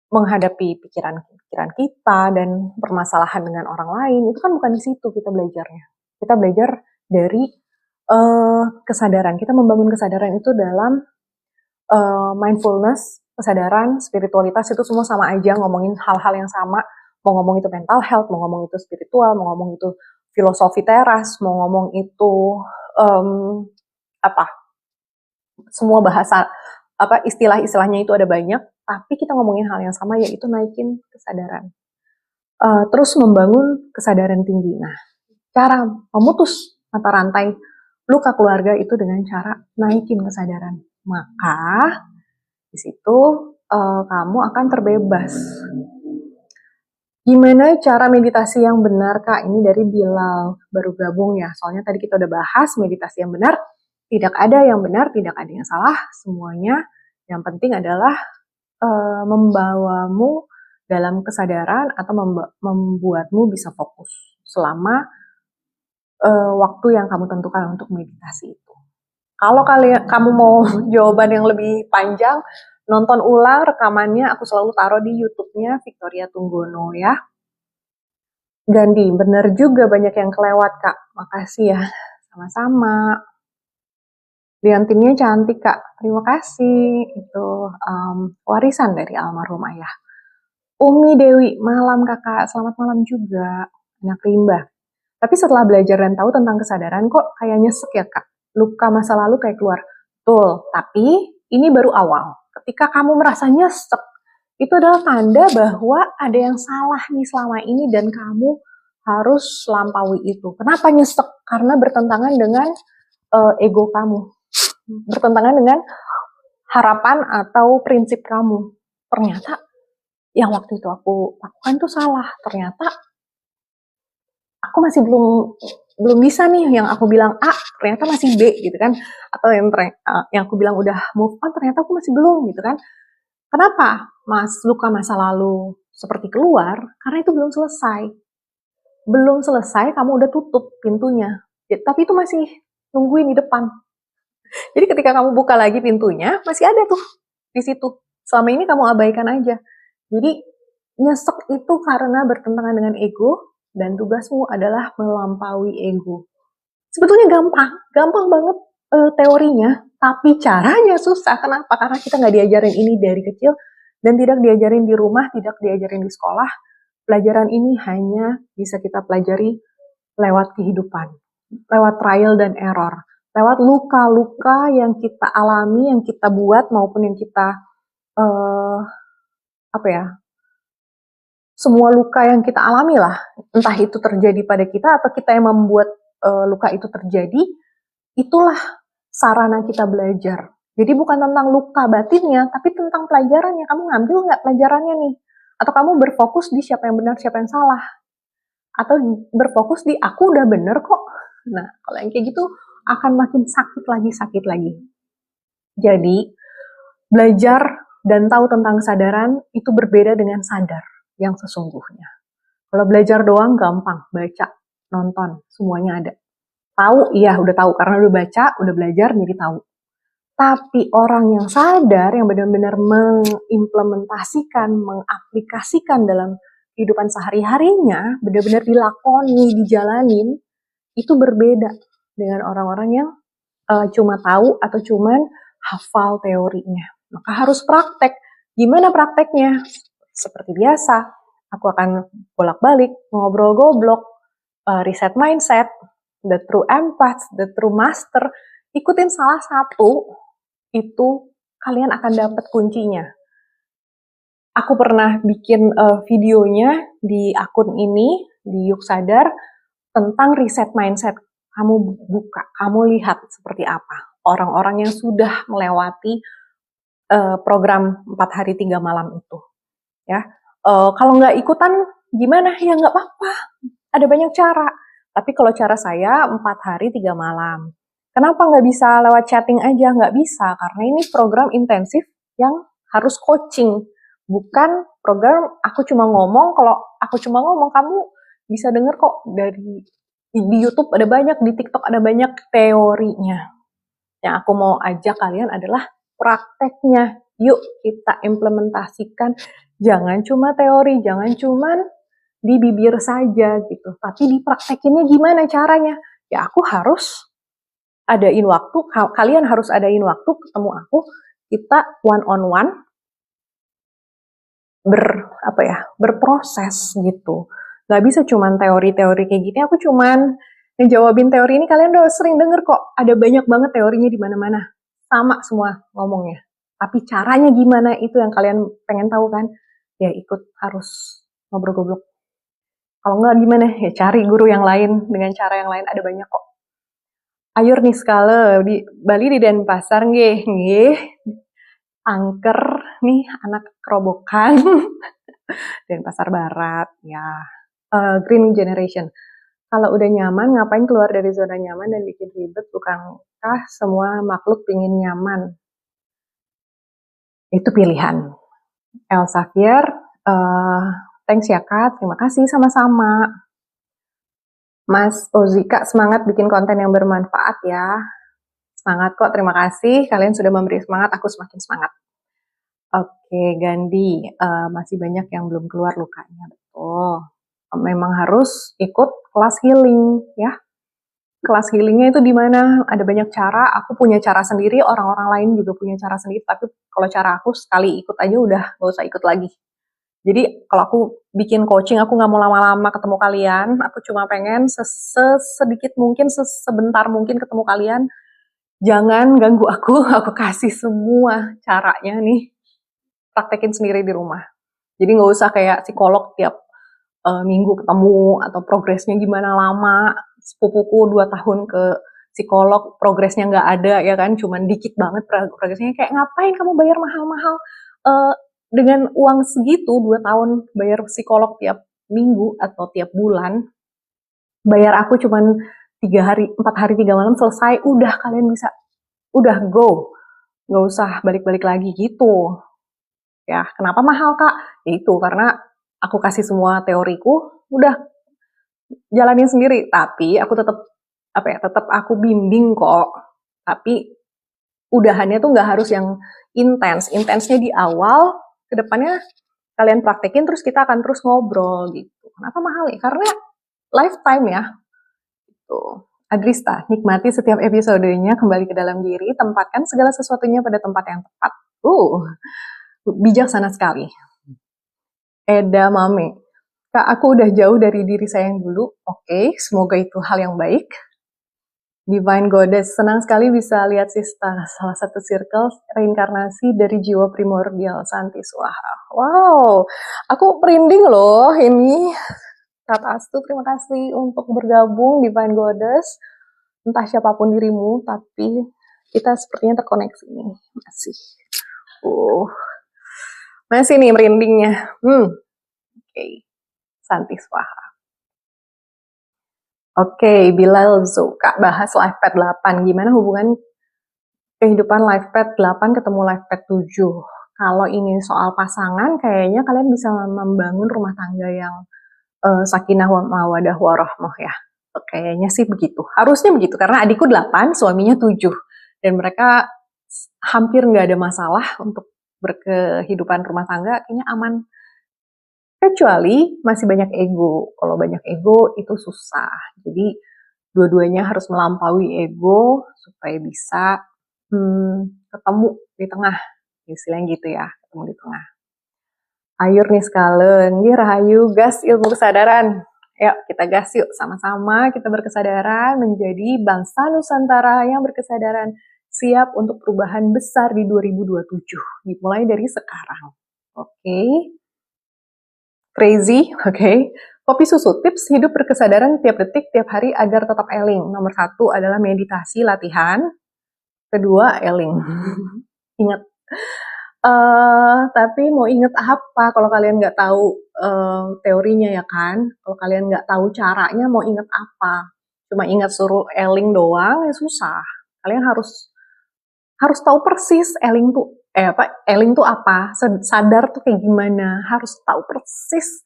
menghadapi pikiran-pikiran kita dan permasalahan dengan orang lain, itu kan bukan di situ kita belajarnya. Kita belajar dari kesadaran. Kita membangun kesadaran itu dalam mindfulness, kesadaran, spiritualitas itu semua sama aja, ngomongin hal-hal yang sama. Mau ngomong itu mental health, mau ngomong itu spiritual, mau ngomong itu filosofi teras, mau ngomong itu apa? Semua bahasa istilah-istilahnya itu ada banyak, tapi kita ngomongin hal yang sama, yaitu naikin kesadaran. Terus membangun kesadaran tinggi. Nah, cara memutus mata rantai luka keluarga itu dengan cara naikin kesadaran. Maka di situ kamu akan terbebas. Gimana cara meditasi yang benar, Kak? Ini dari Bilal, baru gabung ya. Soalnya tadi kita udah bahas meditasi yang benar. Tidak ada yang benar, tidak ada yang salah. Semuanya yang penting adalah membawamu dalam kesadaran atau membuatmu bisa fokus selama waktu yang kamu tentukan untuk meditasi itu. Kalau kamu mau jawaban yang lebih panjang, nonton ulang rekamannya, aku selalu taruh di YouTube-nya Victoria Tunggono ya. Gandhi, bener juga banyak yang kelewat, Kak. Makasih ya. Sama-sama. Liantinnya cantik, Kak. Terima kasih. Itu warisan dari almarhum ayah. Umi Dewi, malam Kakak. Selamat malam juga. Anak rimba. Tapi setelah belajar dan tahu tentang kesadaran, kok kayak nyesek ya, Kak? Luka masa lalu kayak keluar. Betul, tapi ini baru awal. Ketika kamu merasa nyesek, itu adalah tanda bahwa ada yang salah nih selama ini dan kamu harus lampaui itu. Kenapa nyesek? Karena bertentangan dengan ego kamu. Bertentangan dengan harapan atau prinsip kamu. Ternyata yang waktu itu aku lakukan itu salah. Ternyata aku masih belum bisa nih, yang aku bilang A ternyata masih B gitu kan, atau yang aku bilang udah move on ternyata aku masih belum gitu kan. Kenapa luka masa lalu seperti keluar? Karena itu belum selesai kamu udah tutup pintunya, tapi itu masih nungguin di depan. Jadi ketika kamu buka lagi pintunya, masih ada tuh di situ, selama ini kamu abaikan aja. Jadi nyesek itu karena bertentangan dengan ego, dan tugasmu adalah melampaui ego. Sebetulnya gampang banget teorinya, tapi caranya susah. Kenapa? Karena kita nggak diajarin ini dari kecil, dan tidak diajarin di rumah, tidak diajarin di sekolah. Pelajaran ini hanya bisa kita pelajari lewat kehidupan, lewat trial dan error, lewat luka-luka yang kita alami, yang kita buat, maupun yang kita semua luka yang kita alami lah, entah itu terjadi pada kita atau kita yang membuat luka itu terjadi, itulah sarana kita belajar. Jadi bukan tentang luka batinnya, tapi tentang pelajarannya. Kamu ngambil nggak pelajarannya nih? Atau kamu berfokus di siapa yang benar, siapa yang salah? Atau berfokus di aku udah bener kok. Nah, kalau yang kayak gitu akan makin sakit lagi. Jadi, belajar dan tahu tentang kesadaran itu berbeda dengan sadar yang sesungguhnya. Kalau belajar doang gampang, baca, nonton, semuanya ada. Tahu, iya udah tahu karena udah baca, udah belajar jadi tahu. Tapi orang yang sadar, yang benar-benar mengimplementasikan, mengaplikasikan dalam kehidupan sehari-harinya, benar-benar dilakoni, dijalanin, itu berbeda dengan orang-orang yang cuma tahu atau cuman hafal teorinya. Maka harus praktek. Gimana prakteknya? Seperti biasa, aku akan bolak-balik, ngobrol goblok, reset mindset, the true empath, the true master. Ikutin salah satu, itu kalian akan dapat kuncinya. Aku pernah bikin videonya di akun ini, di Yuk Sadar, tentang reset mindset. Kamu buka, kamu lihat seperti apa orang-orang yang sudah melewati program 4 hari 3 malam itu. Ya, kalau nggak ikutan gimana? Ya nggak apa-apa, ada banyak cara. Tapi kalau cara saya 4 hari 3 malam. Kenapa nggak bisa lewat chatting aja? Nggak bisa, karena ini program intensif yang harus coaching. Bukan program aku cuma ngomong, kalau aku cuma ngomong, kamu bisa denger kok dari di YouTube ada banyak, di TikTok ada banyak teorinya. Yang aku mau ajak kalian adalah prakteknya. Yuk kita implementasikan. Jangan cuma teori, jangan cuma di bibir saja gitu. Tapi dipraktekinnya gimana caranya? Ya aku harus adain waktu, kalian harus adain waktu ketemu aku, kita one on one berproses gitu. Gak bisa cuman teori-teori kayak gini, aku cuman ngejawabin teori ini, kalian udah sering denger kok, ada banyak banget teorinya di mana-mana. Sama semua ngomongnya. Tapi caranya gimana itu yang kalian pengen tahu kan? Ya ikut harus ngobrol goblok. Kalau nggak gimana? Ya cari guru yang lain dengan cara yang lain, ada banyak kok. Ayur nih skala di Bali di Denpasar nggih, angker nih anak kerobokan Denpasar Barat ya. Green generation. Kalau udah nyaman, ngapain keluar dari zona nyaman dan bikin ribet? Bukankah semua makhluk pingin nyaman? Itu pilihan. Elsa Fier, thanks ya Kak, terima kasih sama-sama. Mas Ozika, semangat bikin konten yang bermanfaat ya. Semangat kok, terima kasih. Kalian sudah memberi semangat, aku semakin semangat. Oke, Gandhi, masih banyak yang belum keluar lukanya, betul. Memang harus ikut kelas healing, ya. Kelas healingnya itu di mana? Ada banyak cara, aku punya cara sendiri, orang-orang lain juga punya cara sendiri, tapi kalau cara aku sekali ikut aja udah, gak usah ikut lagi. Jadi kalau aku bikin coaching, aku nggak mau lama-lama ketemu kalian. Aku cuma pengen sedikit mungkin, sebentar mungkin ketemu kalian. Jangan ganggu aku. Aku kasih semua caranya nih. Praktekin sendiri di rumah. Jadi nggak usah kayak psikolog tiap minggu ketemu atau progresnya gimana lama. Sepupuku 2 tahun ke psikolog, progresnya nggak ada ya kan, cuman dikit banget progresnya. Kayak ngapain kamu bayar mahal-mahal? Dengan uang segitu 2 tahun bayar psikolog tiap minggu atau tiap bulan, bayar aku cuman 3 hari, 4 hari 3 malam selesai, udah kalian bisa, udah go, nggak usah balik-balik lagi gitu. Ya, kenapa mahal Kak? Ya itu karena aku kasih semua teoriku, udah jalanin sendiri, tapi aku tetap tetap aku bimbing kok. Tapi udahannya tuh nggak harus yang intens. Intensnya di awal, kedepannya kalian praktekin terus kita akan terus ngobrol gitu. Kenapa mahal ya? Karena lifetime ya. Tuh. Adrista, nikmati setiap episodenya, kembali ke dalam diri, tempatkan segala sesuatunya pada tempat yang tepat. Bijaksana sekali. Eda Mame, Kak, aku udah jauh dari diri saya yang dulu. Oke, semoga itu hal yang baik. Divine Goddess, senang sekali bisa lihat Sista, salah satu circle reinkarnasi dari jiwa primordial Santi Swaha. Wow, aku merinding loh ini. Tatastu, terima kasih untuk bergabung Divine Goddess. Entah siapapun dirimu, tapi kita sepertinya terkoneksi nih. Masih nih merindingnya. Oke. Santi Swaha. Oke, Bilal Zo, Kak bahas life path 8. Gimana hubungan kehidupan life path 8 ketemu life path 7? Kalau ini soal pasangan, kayaknya kalian bisa membangun rumah tangga yang sakinah mawadah warahmah ya. Kayaknya sih begitu. Harusnya begitu, karena adikku 8, suaminya 7. Dan mereka hampir nggak ada masalah untuk berkehidupan rumah tangga, kayaknya aman. Kecuali masih banyak ego. Kalau banyak ego itu susah. Jadi dua-duanya harus melampaui ego supaya bisa ketemu di tengah. Istilahnya gitu ya, ketemu di tengah. Ayur nih sekalian, rahayu gas ilmu kesadaran. Yuk kita gas yuk sama-sama, kita berkesadaran menjadi bangsa Nusantara yang berkesadaran, siap untuk perubahan besar di 2027. Dimulai dari sekarang. Oke. Crazy, oke. Kopi susu, tips hidup berkesadaran tiap detik, tiap hari agar tetap eling. Nomor 1 adalah meditasi, latihan. Kedua, eling. Ingat. Tapi mau inget apa kalau kalian nggak tahu teorinya ya kan? Kalau kalian nggak tahu caranya mau inget apa? Cuma ingat suruh eling doang ya susah. Kalian harus tahu persis Eling tuh apa, sadar tuh kayak gimana, harus tahu persis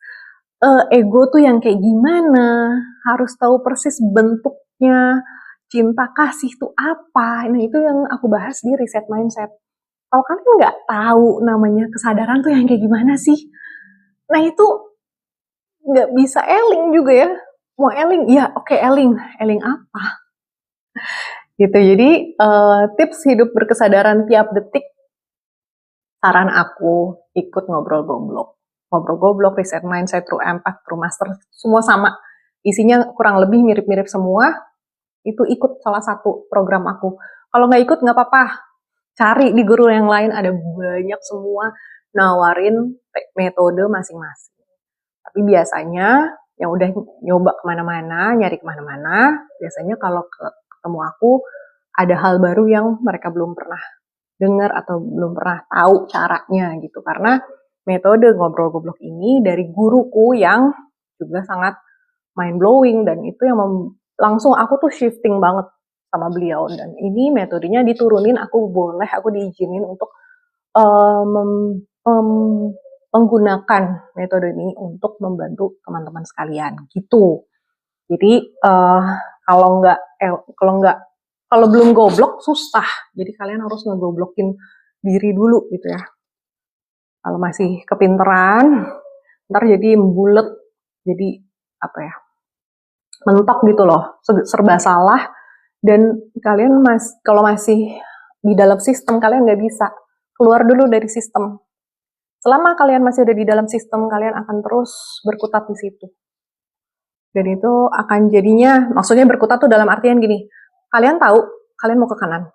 ego tuh yang kayak gimana, harus tahu persis bentuknya, cinta kasih tuh apa. Nah itu yang aku bahas di Reset Mindset. Kalau kalian nggak tahu namanya kesadaran tuh yang kayak gimana sih, nah itu nggak bisa Eling juga ya. Mau Eling, ya oke Eling, Eling apa? Gitu. Jadi tips hidup berkesadaran tiap detik, saran aku ikut ngobrol goblok, Reset Mindset, True Empath, True Master, semua sama. Isinya kurang lebih mirip-mirip semua. Itu ikut salah satu program aku. Kalau nggak ikut nggak apa-apa. Cari di guru yang lain, ada banyak semua nawarin metode masing-masing. Tapi biasanya yang udah nyoba kemana-mana, nyari kemana-mana, biasanya kalau ketemu aku, ada hal baru yang mereka belum pernah dengar atau belum pernah tahu caranya gitu. Karena metode ngobrol goblok ini dari guruku yang juga sangat mind blowing, dan itu yang langsung aku tuh shifting banget sama beliau, dan ini metodenya diturunin, aku diizinin untuk menggunakan metode ini untuk membantu teman-teman sekalian gitu. Jadi kalau belum goblok susah. Jadi kalian harus ngegoblokin diri dulu gitu ya. Kalau masih kepinteran, ntar jadi bulet, jadi apa ya, mentok gitu loh, serba salah, dan kalian kalau masih di dalam sistem, kalian nggak bisa keluar dulu dari sistem. Selama kalian masih ada di dalam sistem, kalian akan terus berkutat di situ. Dan itu akan jadinya, maksudnya berkutat tuh dalam artian gini, kalian tahu kalian mau ke kanan,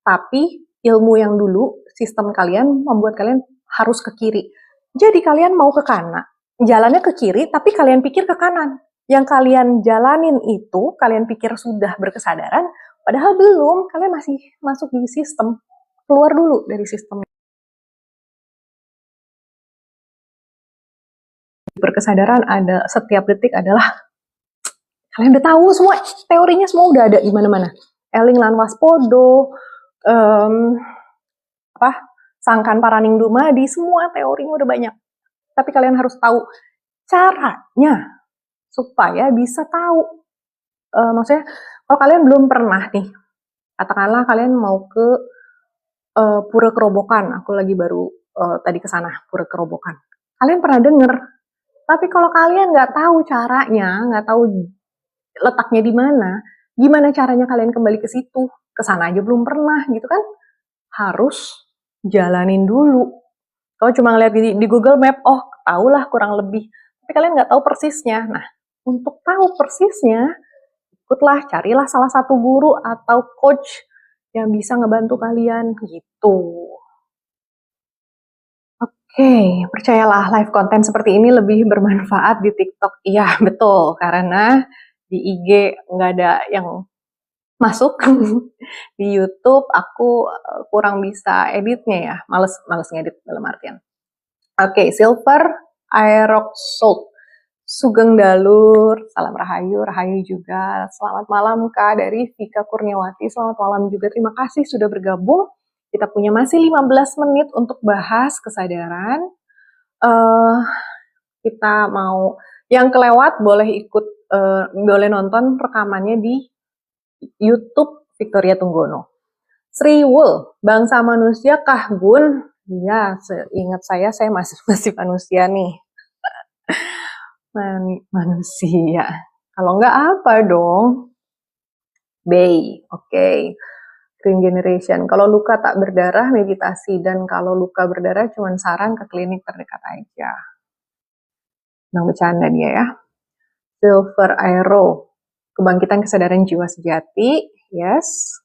tapi ilmu yang dulu, sistem kalian membuat kalian harus ke kiri. Jadi kalian mau ke kanan, jalannya ke kiri, tapi kalian pikir ke kanan. Yang kalian jalanin itu, kalian pikir sudah berkesadaran, padahal belum, kalian masih masuk di sistem. Keluar dulu dari sistem. Berkesadaran ada setiap detik adalah, kalian udah tahu semua, teorinya semua udah ada di mana-mana. Eling lan waspodo, sangkan paraning dumadi, semua teorinya udah banyak. Tapi kalian harus tahu caranya supaya bisa tahu. Maksudnya kalau kalian belum pernah nih, katakanlah kalian mau ke Pura Kerobokan, aku lagi baru tadi ke sana, Pura Kerobokan. Kalian pernah denger, tapi kalau kalian nggak tahu caranya, nggak tahu letaknya di mana, gimana caranya kalian kembali ke situ? Ke sana aja belum pernah gitu kan? Harus jalanin dulu. Kalau cuma ngeliat di Google Map, oh tahulah kurang lebih. Tapi kalian nggak tahu persisnya. Nah, untuk tahu persisnya, ikutlah, carilah salah satu guru atau coach yang bisa ngebantu kalian gitu. Oke, percayalah live konten seperti ini lebih bermanfaat di TikTok. Iya, betul. Karena di IG nggak ada yang masuk. Di YouTube aku kurang bisa editnya ya. Males ngedit dalam artian. Oke, Silver Aeroxol. Sugeng Dalur, salam Rahayu, Rahayu juga. Selamat malam Kak dari Vika Kurniawati. Selamat malam juga, terima kasih sudah bergabung. Kita punya masih 15 menit untuk bahas kesadaran. Kita mau, yang kelewat boleh ikut, boleh nonton rekamannya di YouTube Victoria Tunggono. Sri Wul, bangsa manusia kah Bun? Iya, seingat saya masih manusia nih. Manusia. Kalau enggak apa dong? Bay, oke. Green Generation. Kalau luka tak berdarah, meditasi. Dan kalau luka berdarah, cuman saran ke klinik terdekat aja. Nah, bercanda dia ya. Silver Aero. Kebangkitan kesadaran jiwa sejati. Yes.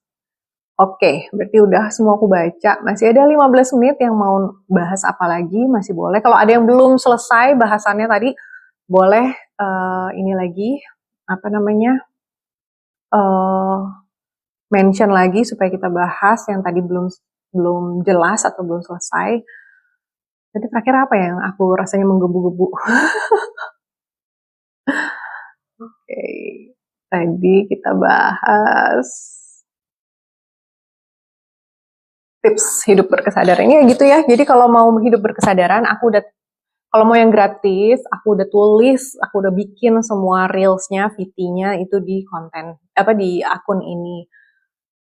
Oke, berarti udah semua aku baca. Masih ada 15 menit yang mau bahas apa lagi, masih boleh. Kalau ada yang belum selesai bahasannya tadi, boleh ini lagi, apa namanya, mention lagi supaya kita bahas yang tadi belum jelas atau belum selesai. Jadi terakhir apa yang aku rasanya menggebu-gebu? Oke, tadi kita bahas tips hidup berkesadaran ya gitu ya. Jadi kalau mau hidup berkesadaran, kalau mau yang gratis, aku udah tulis, aku udah bikin semua reelsnya, VT-nya itu di di akun ini.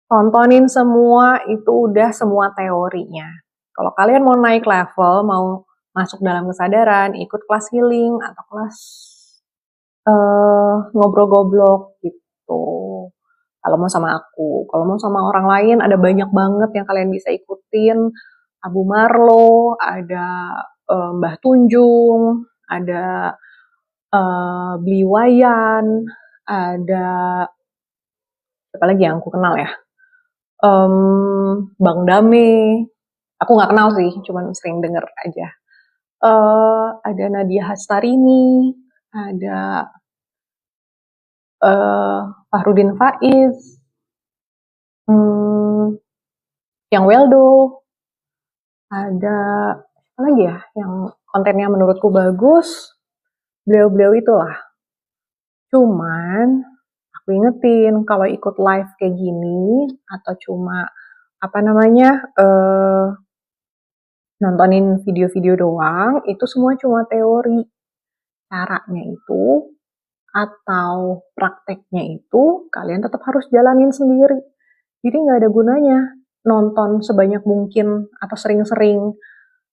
Tontonin semua, itu udah semua teorinya. Kalau kalian mau naik level, mau masuk dalam kesadaran, ikut kelas healing atau kelas ngobrol goblok gitu. Kalau mau sama aku, kalau mau sama orang lain ada banyak banget yang kalian bisa ikutin. Abu Marlo, ada Mbah Tunjung, ada Bli Wayan, ada siapa lagi yang aku kenal ya? Bang Dame, aku nggak kenal sih, cuman sering denger aja. Ada Nadia Hastarini, ada Fahrudin Faiz, yang Weldo, ada apa lagi ya yang kontennya menurutku bagus, beliau-beliau itulah. Cuman aku ingetin kalau ikut live kayak gini atau cuma nontonin video-video doang, itu semua cuma teori. Caranya itu atau prakteknya itu kalian tetap harus jalanin sendiri. Jadi nggak ada gunanya nonton sebanyak mungkin atau sering-sering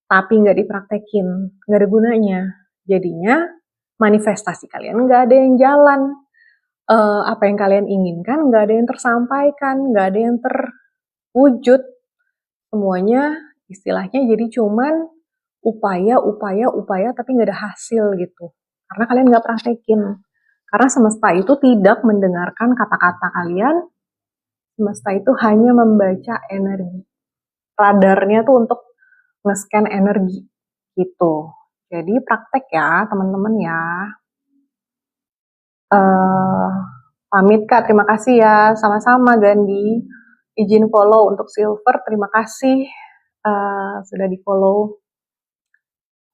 tapi nggak dipraktekin, nggak ada gunanya. Jadinya manifestasi kalian nggak ada yang jalan. Apa yang kalian inginkan nggak ada yang tersampaikan, nggak ada yang terwujud. Semuanya istilahnya jadi cuman upaya tapi nggak ada hasil gitu. Karena kalian nggak praktekin. Karena semesta itu tidak mendengarkan kata-kata kalian, semesta itu hanya membaca energi. Radarnya tuh untuk nge-scan energi gitu. Jadi praktek ya teman-teman ya. Pamit Kak, terima kasih ya. Sama-sama Gandhi. Izin follow untuk Silver, terima kasih sudah di follow.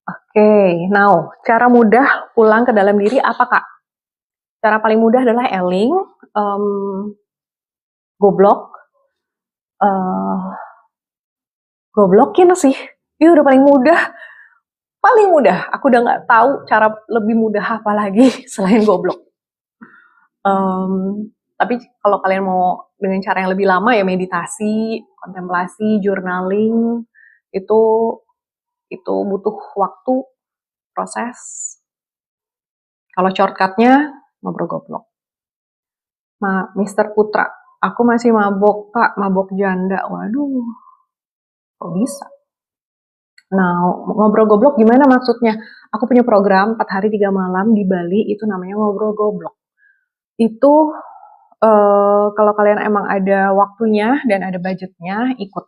Oke, now cara mudah pulang ke dalam diri apa Kak? Cara paling mudah adalah Eling, goblok, goblokin sih. Itu udah paling mudah. Paling mudah. Aku udah nggak tahu cara lebih mudah apa lagi selain goblok. Tapi kalau kalian mau dengan cara yang lebih lama ya meditasi, kontemplasi, journaling itu butuh waktu, proses. Kalau shortcutnya ngobrol goblok. Mister Putra, aku masih mabok Kak, mabok janda. Waduh, kok bisa? Nah, ngobrol goblok gimana maksudnya? Aku punya program 4 hari 3 malam di Bali, itu namanya ngobrol goblok. Itu kalau kalian emang ada waktunya dan ada budgetnya, ikut.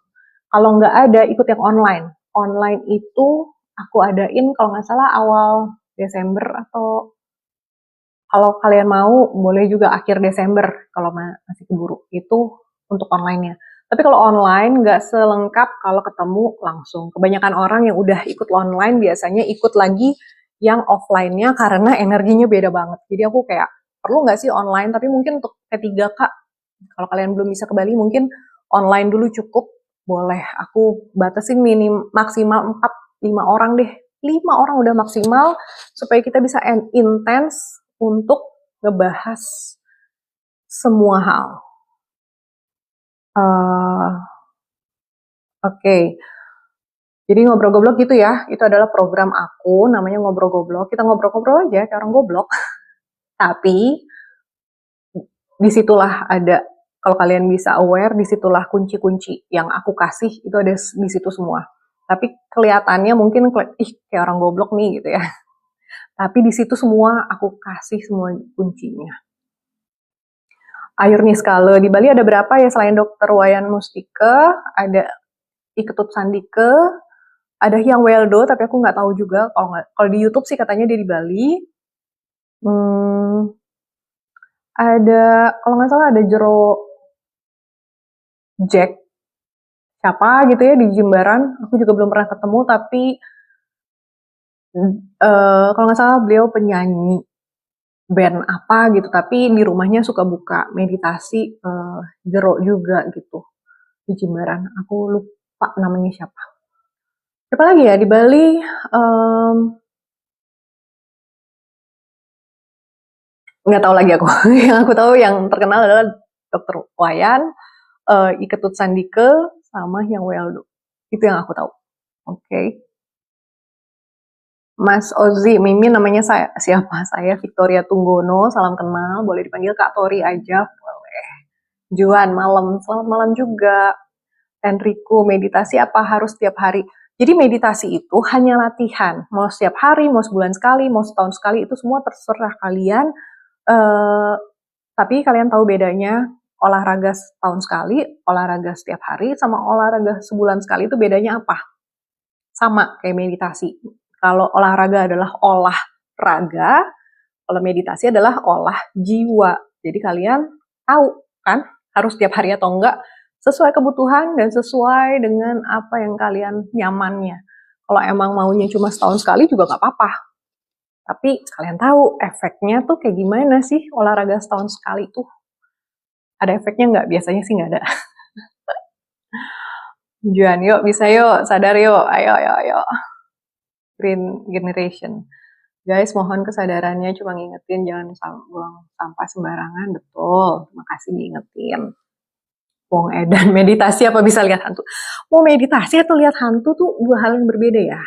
Kalau nggak ada, ikut yang online. Online itu aku adain kalau nggak salah awal Desember atau kalau kalian mau boleh juga akhir Desember kalau masih keburu. Itu untuk online-nya. Tapi kalau online nggak selengkap kalau ketemu langsung. Kebanyakan orang yang udah ikut online biasanya ikut lagi yang offline-nya karena energinya beda banget. Jadi aku kayak perlu nggak sih online? Tapi mungkin untuk ketiga Kak, kalau kalian belum bisa ke Bali mungkin online dulu cukup. Boleh aku batasin maksimal 4-5 orang deh. 5 orang udah maksimal supaya kita bisa intens untuk ngebahas semua hal. Oke. Jadi ngobrol goblok gitu ya. Itu adalah program aku, namanya ngobrol goblok. Kita ngobrol-ngobrol aja kayak orang goblok. Tapi disitulah ada, kalau kalian bisa aware, disitulah kunci-kunci yang aku kasih itu ada di situ semua. Tapi kelihatannya mungkin kayak orang goblok nih gitu ya. Tapi di situ semua aku kasih semua kuncinya. Ayurni Skala di Bali ada berapa ya selain Dokter Wayan Mustike, ada Iketut Sandike, ada Hyang Weldo tapi aku nggak tahu juga. Kalau di YouTube sih katanya dia di Bali. Ada kalau nggak salah ada Jero Jack siapa gitu ya di Jimbaran. Aku juga belum pernah ketemu tapi kalau nggak salah beliau penyanyi band apa gitu, tapi di rumahnya suka buka meditasi Jero juga gitu di Jimbaran. Aku lupa Pak namanya siapa? Siapa lagi ya di Bali? Nggak tahu lagi aku. Yang aku tahu yang terkenal adalah Dokter Wayan, Iketut Sandike, sama yang Weldo. Itu yang aku tahu. Oke. Mas Ozi, Mimin namanya saya siapa? Saya Victoria Tunggono, salam kenal. Boleh dipanggil Kak Tori aja, boleh. Juan, malam, selamat malam juga. Enrico, meditasi apa harus setiap hari? Jadi meditasi itu hanya latihan. Mau setiap hari, mau sebulan sekali, mau setahun sekali, itu semua terserah kalian. Tapi kalian tahu bedanya olahraga setahun sekali, olahraga setiap hari, sama olahraga sebulan sekali itu bedanya apa? Sama kayak meditasi. Kalau olahraga adalah olah raga, kalau meditasi adalah olah jiwa. Jadi kalian tahu kan harus setiap hari atau enggak, sesuai kebutuhan dan sesuai dengan apa yang kalian nyamannya. Kalau emang maunya cuma setahun sekali juga nggak apa-apa. Tapi kalian tahu efeknya tuh kayak gimana sih olahraga setahun sekali tuh? Ada efeknya nggak? Biasanya sih nggak ada. Juan, yuk bisa yuk, sadar yuk, ayo, ayo, ayo. Green Generation. Guys, mohon kesadarannya, cuma ngingetin jangan buang sampah sembarangan, betul. Terima kasih diingetin. Wong edan, meditasi apa bisa lihat hantu? Mau meditasi atau lihat hantu tuh dua hal yang berbeda ya.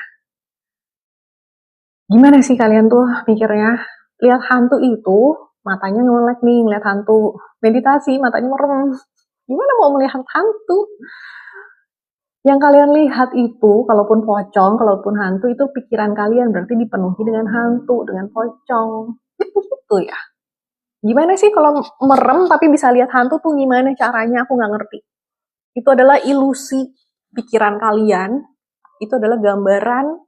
Gimana sih kalian tuh mikirnya? Lihat hantu itu, matanya ngelek nih, ngeliat hantu. Meditasi, matanya merem. Gimana mau melihat hantu? Yang kalian lihat itu, kalaupun pocong, kalaupun hantu, itu pikiran kalian berarti dipenuhi dengan hantu, dengan pocong. Gitu ya. Gimana sih kalau merem tapi bisa lihat hantu tuh gimana caranya? Aku nggak ngerti. Itu adalah ilusi pikiran kalian. Itu adalah gambaran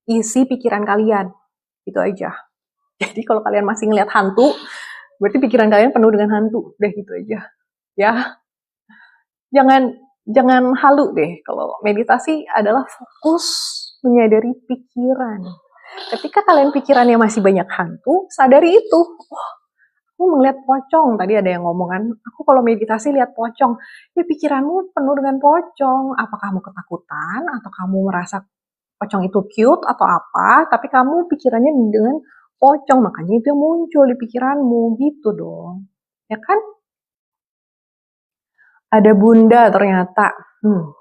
isi pikiran kalian. Itu aja. Jadi kalau kalian masih ngelihat hantu, berarti pikiran kalian penuh dengan hantu. Udah gitu aja. Ya, jangan halu deh. Kalau meditasi adalah fokus menyadari pikiran. Ketika kalian pikirannya masih banyak hantu, sadari itu. Oh, aku melihat pocong. Tadi ada yang ngomong kan, aku kalau meditasi lihat pocong. Ya pikiranmu penuh dengan pocong. Apa kamu ketakutan? Atau kamu merasa pocong itu cute atau apa? Tapi kamu pikirannya dengan pocong. Makanya itu yang muncul di pikiranmu. Gitu dong. Ya kan? Ada bunda ternyata.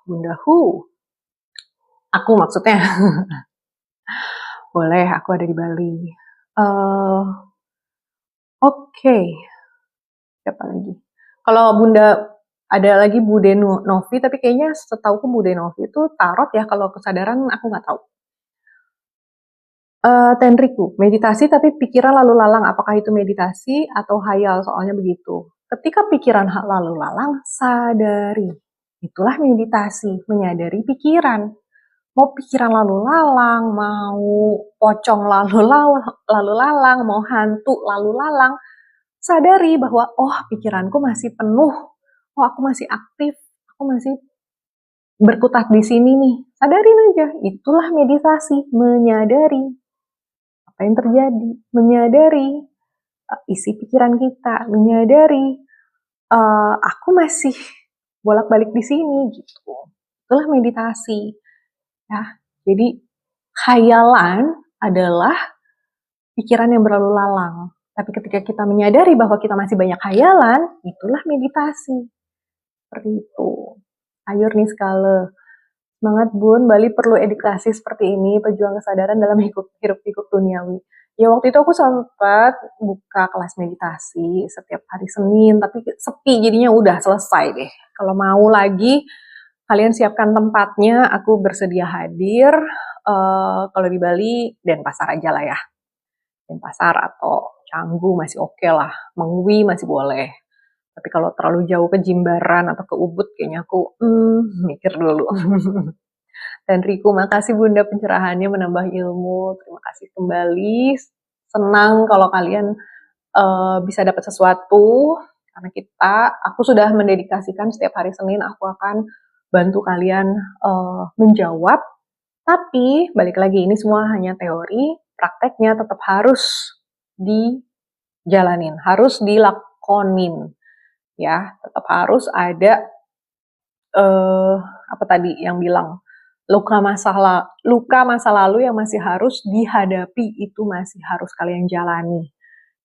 Bunda Hu. Aku maksudnya. Boleh, aku ada di Bali. Oke. Siapa lagi? Kalau bunda ada lagi Bude Novi, tapi kayaknya setauku Bude Novi itu tarot ya, kalau kesadaran aku nggak tahu. Tenriku, meditasi tapi pikiran lalu lalang, apakah itu meditasi atau hayal? Soalnya begitu. Ketika pikiran lalu lalang, sadari. Itulah meditasi, menyadari pikiran. Mau pikiran lalu lalang, mau pocong lalu lalang, mau hantu lalu lalang, sadari bahwa oh pikiranku masih penuh, oh aku masih aktif, aku masih berkutat di sini nih. Sadarin aja, itulah meditasi, menyadari apa yang terjadi, menyadari isi pikiran kita, menyadari aku masih bolak-balik di sini gitu. Itulah meditasi. Ya, jadi khayalan adalah pikiran yang berlalu lalang. Tapi ketika kita menyadari bahwa kita masih banyak khayalan, itulah meditasi. Seperti itu. Ayo nih skala. Semangat Bun, Bali perlu edukasi seperti ini, pejuang kesadaran dalam hirup-pikuk duniawi. Ya waktu itu aku sempat buka kelas meditasi setiap hari Senin, tapi sepi jadinya udah selesai deh. Kalau mau lagi, kalian siapkan tempatnya, aku bersedia hadir. Kalau di Bali, Denpasar aja lah ya. Denpasar atau Canggu masih oke lah, Mengwi masih boleh. Tapi kalau terlalu jauh ke Jimbaran atau ke Ubud, kayaknya aku mikir dulu. Dan Riku, makasih Bunda pencerahannya menambah ilmu. Terima kasih kembali. Senang kalau kalian bisa dapat sesuatu. Karena aku sudah mendedikasikan setiap hari Senin, aku akan bantu kalian menjawab. Tapi, balik lagi, ini semua hanya teori. Prakteknya tetap harus dijalanin, harus dilakonin. Ya, tetap harus ada apa tadi yang bilang, luka masa lalu yang masih harus dihadapi, itu masih harus kalian jalani.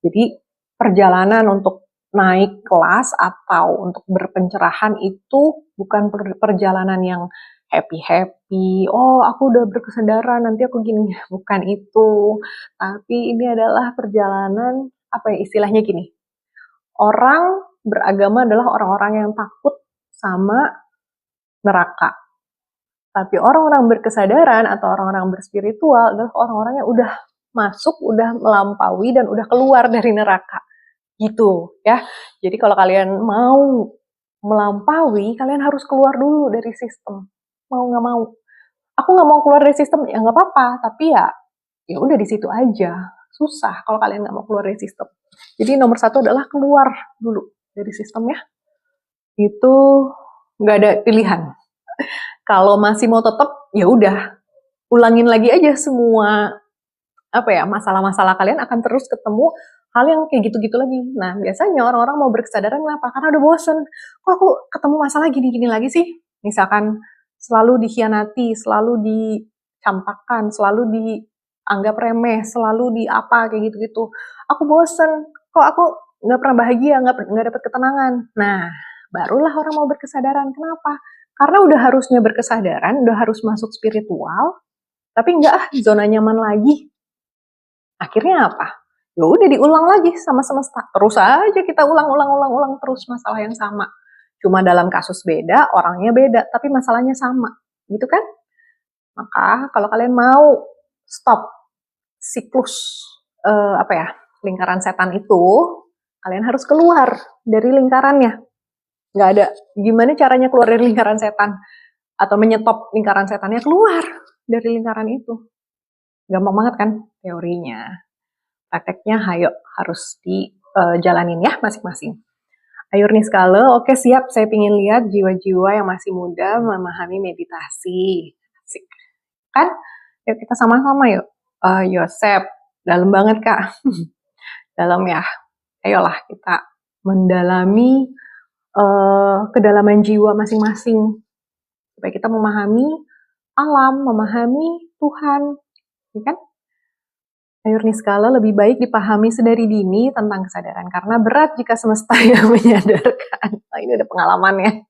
Jadi perjalanan untuk naik kelas atau untuk berpencerahan itu bukan perjalanan yang happy-happy, oh aku udah berkesadaran, nanti aku gini, bukan itu. Tapi ini adalah perjalanan, apa ya istilahnya gini, orang beragama adalah orang-orang yang takut sama neraka. Tapi orang-orang berkesadaran atau orang-orang berspiritual adalah orang-orang yang udah masuk, udah melampaui, dan udah keluar dari neraka. Gitu ya. Jadi kalau kalian mau melampaui, kalian harus keluar dulu dari sistem. Mau nggak mau. Aku nggak mau keluar dari sistem, ya nggak apa-apa. Tapi ya udah di situ aja. Susah kalau kalian nggak mau keluar dari sistem. Jadi nomor satu adalah keluar dulu dari sistem ya. Itu nggak ada pilihan. Kalau masih mau tetap, ya udah ulangin lagi aja semua masalah-masalah kalian, akan terus ketemu hal yang kayak gitu-gitu lagi. Nah, biasanya orang-orang mau berkesadaran kenapa? Karena udah bosen. Kok aku ketemu masalah gini-gini lagi sih? Misalkan selalu dikhianati, selalu dicampakkan, selalu dianggap remeh, selalu di apa kayak gitu-gitu. Aku bosen. Kok aku nggak pernah bahagia, nggak dapet ketenangan. Nah, barulah orang mau berkesadaran. Kenapa? Karena udah harusnya berkesadaran, udah harus masuk spiritual, tapi nggak zona nyaman lagi. Akhirnya apa? Ya udah diulang lagi sama semesta. Terus aja kita ulang terus masalah yang sama. Cuma dalam kasus beda, orangnya beda, tapi masalahnya sama. Gitu kan? Maka kalau kalian mau stop siklus lingkaran setan itu, kalian harus keluar dari lingkarannya. Nggak ada gimana caranya keluar dari lingkaran setan atau menyetop lingkaran setannya, keluar dari lingkaran itu. Gampang banget kan teorinya. Prakteknya harus dijalanin ya masing-masing. Ayo Niskala, oke siap, saya ingin lihat jiwa-jiwa yang masih muda memahami meditasi. Asik. Kan? Yuk kita sama-sama yuk. Yosep, dalam banget Kak. Dalam ya. Ayolah kita mendalami kedalaman jiwa masing-masing. Supaya kita memahami alam, memahami Tuhan. Ya kan? Ayo Niskala, lebih baik dipahami sedari dini tentang kesadaran, karena berat jika semesta yang menyadarkan. Nah, ini udah pengalamannya.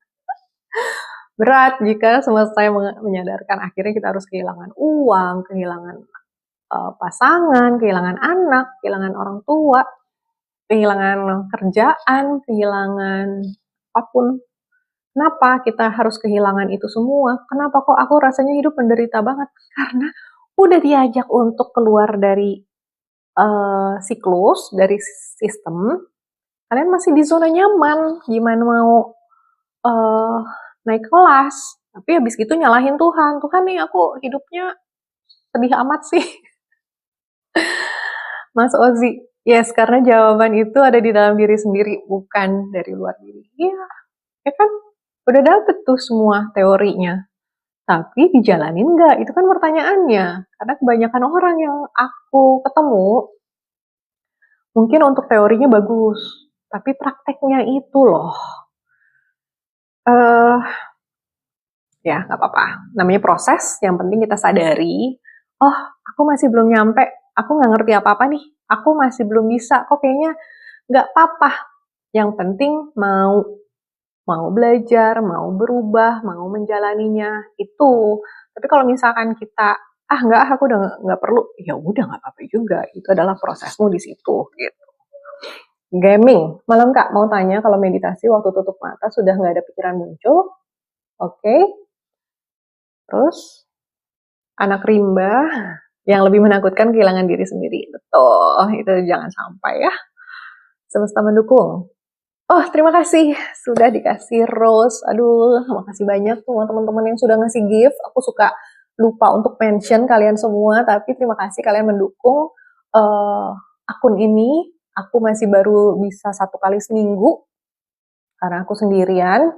Berat jika semesta yang menyadarkan, akhirnya kita harus kehilangan uang, kehilangan pasangan, kehilangan anak, kehilangan orang tua, kehilangan kerjaan, kehilangan apapun. Kenapa kita harus kehilangan itu semua? Kenapa kok aku rasanya hidup menderita banget? Karena udah diajak untuk keluar dari siklus, dari sistem, kalian masih di zona nyaman. Gimana mau naik kelas? Tapi habis gitu nyalahin Tuhan. Tuhan nih aku hidupnya sedih amat sih. Mas Ozi, yes, karena jawaban itu ada di dalam diri sendiri, bukan dari luar diri. Iya, ya kan? Udah dapet tuh semua teorinya. Tapi dijalanin nggak? Itu kan pertanyaannya. Karena kebanyakan orang yang aku ketemu, mungkin untuk teorinya bagus, tapi prakteknya itu loh. Ya nggak apa-apa. Namanya proses, yang penting kita sadari, oh aku masih belum nyampe, aku nggak ngerti apa-apa nih, aku masih belum bisa, kok kayaknya nggak apa-apa. Yang penting mau belajar, mau berubah, mau menjalaninya, itu. Tapi kalau misalkan kita, aku udah nggak perlu, ya udah nggak apa-apa juga. Itu adalah prosesmu di situ, gitu. Gaming, malam Kak, mau tanya kalau meditasi waktu tutup mata sudah nggak ada pikiran muncul, oke. Terus, anak rimba, yang lebih menakutkan kehilangan diri sendiri. Betul, itu jangan sampai ya. Semesta mendukung. Oh, terima kasih sudah dikasih rose. Aduh, makasih banyak tuh teman-teman yang sudah ngasih gift. Aku suka lupa untuk mention kalian semua, tapi terima kasih kalian mendukung akun ini. Aku masih baru bisa 1 kali seminggu karena aku sendirian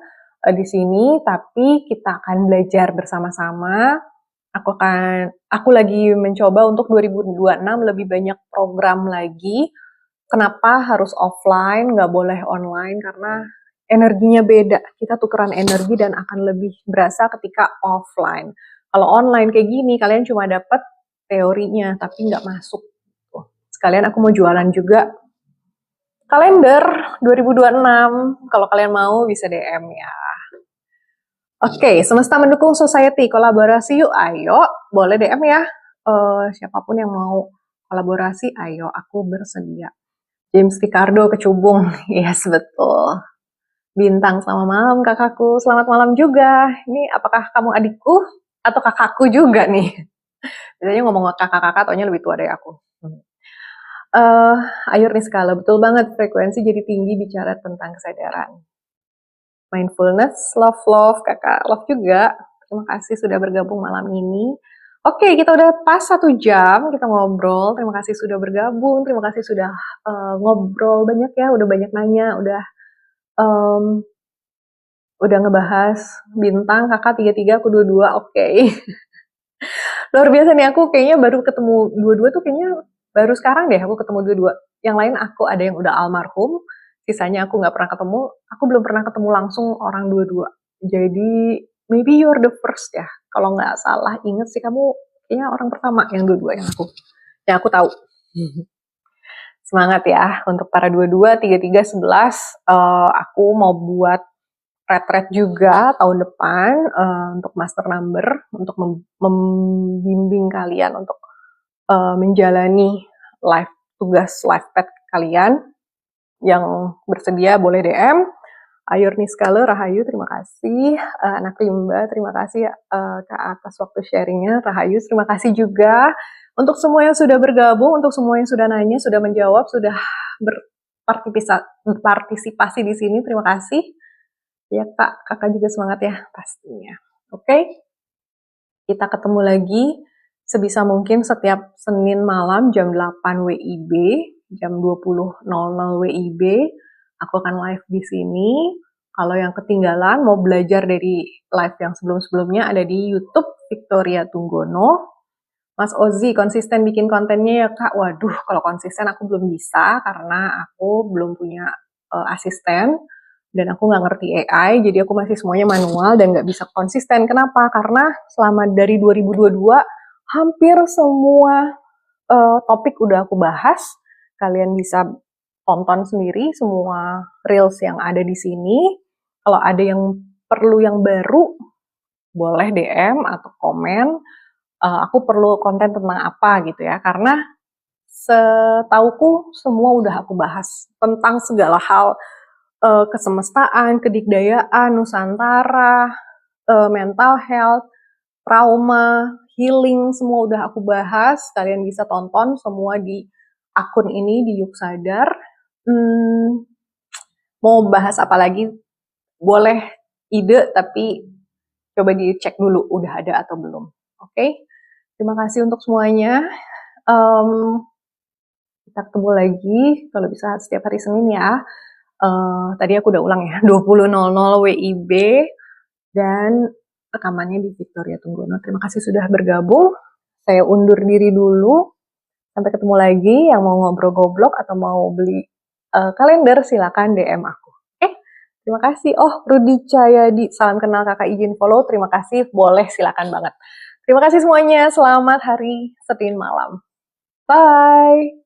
di sini, tapi kita akan belajar bersama-sama. Aku lagi mencoba untuk 2026 lebih banyak program lagi. Kenapa harus offline, nggak boleh online? Karena energinya beda. Kita tukeran energi dan akan lebih berasa ketika offline. Kalau online kayak gini, kalian cuma dapat teorinya, tapi nggak masuk. Sekalian aku mau jualan juga kalender 2026. Kalau kalian mau bisa DM ya. Oke, semesta mendukung society, kolaborasi yuk, ayo, boleh DM ya. Siapapun yang mau kolaborasi, ayo, aku bersedia. James Ricardo Kecubung, yes betul. Bintang, selamat malam kakakku, selamat malam juga. Ini apakah kamu adikku atau kakakku juga nih? Biasanya ngomong kakak-kakak, taunya lebih tua dari aku. Ayur nih skala, betul banget, frekuensi jadi tinggi bicara tentang kesadaran. Mindfulness, love, kakak love juga. Terima kasih sudah bergabung malam ini. Oke, kita udah pas 1 jam kita ngobrol. Terima kasih sudah bergabung, terima kasih sudah ngobrol banyak ya, udah banyak nanya, udah ngebahas bintang, kakak 33, aku 22, oke. Luar biasa nih, aku kayaknya baru ketemu 22 tuh kayaknya baru sekarang deh aku ketemu 22. Yang lain aku ada yang udah almarhum, sisanya aku nggak pernah ketemu, aku belum pernah ketemu langsung orang 22. Jadi maybe you're the first ya, kalau nggak salah inget sih kamu kayaknya orang pertama yang 22 yang aku tahu. Semangat ya untuk para 22, 33, 11. Aku mau buat retret juga tahun depan untuk master number, untuk membimbing kalian untuk menjalani tugas live pad kalian. Yang bersedia boleh DM. Ayur Niskala, Rahayu, terima kasih. Anak Rimba, terima kasih Kak atas waktu sharingnya. Rahayu, terima kasih juga. Untuk semua yang sudah bergabung, untuk semua yang sudah nanya, sudah menjawab, sudah berpartisipasi di sini, terima kasih. Ya Kak, kakak juga semangat ya pastinya. Oke, kita ketemu lagi sebisa mungkin setiap Senin malam jam 8 WIB, jam 20.00 WIB. Aku akan live di sini. Kalau yang ketinggalan mau belajar dari live yang sebelum-sebelumnya ada di YouTube Victoria Tunggono. Mas Ozi, konsisten bikin kontennya ya Kak? Waduh, kalau konsisten aku belum bisa karena aku belum punya asisten dan aku nggak ngerti AI, jadi aku masih semuanya manual dan nggak bisa konsisten. Kenapa? Karena selama dari 2022 hampir semua topik udah aku bahas. Kalian bisa tonton sendiri semua reels yang ada di sini. Kalau ada yang perlu yang baru, boleh DM atau komen. Aku perlu konten tentang apa gitu ya, karena setauku semua udah aku bahas tentang segala hal, kesemestaan, kedikdayaan, Nusantara, mental health, trauma, healing, semua udah aku bahas. Kalian bisa tonton semua di akun ini di Yuk Sadar. Mau bahas apa lagi? Boleh ide, tapi coba dicek dulu udah ada atau belum. Oke? Terima kasih untuk semuanya. Kita ketemu lagi kalau bisa setiap hari Senin ya. Tadi aku udah ulang ya, 20.00 WIB dan rekamannya di Victoria Tunggono. Terima kasih sudah bergabung. Saya undur diri dulu. Sampai ketemu lagi. Yang mau ngobrol-goblok atau mau beli kalender silakan DM aku. Terima kasih. Oh, Rudi Cahyadi, salam kenal kakak, izin follow. Terima kasih. Boleh, silakan banget. Terima kasih semuanya. Selamat hari Senin malam. Bye.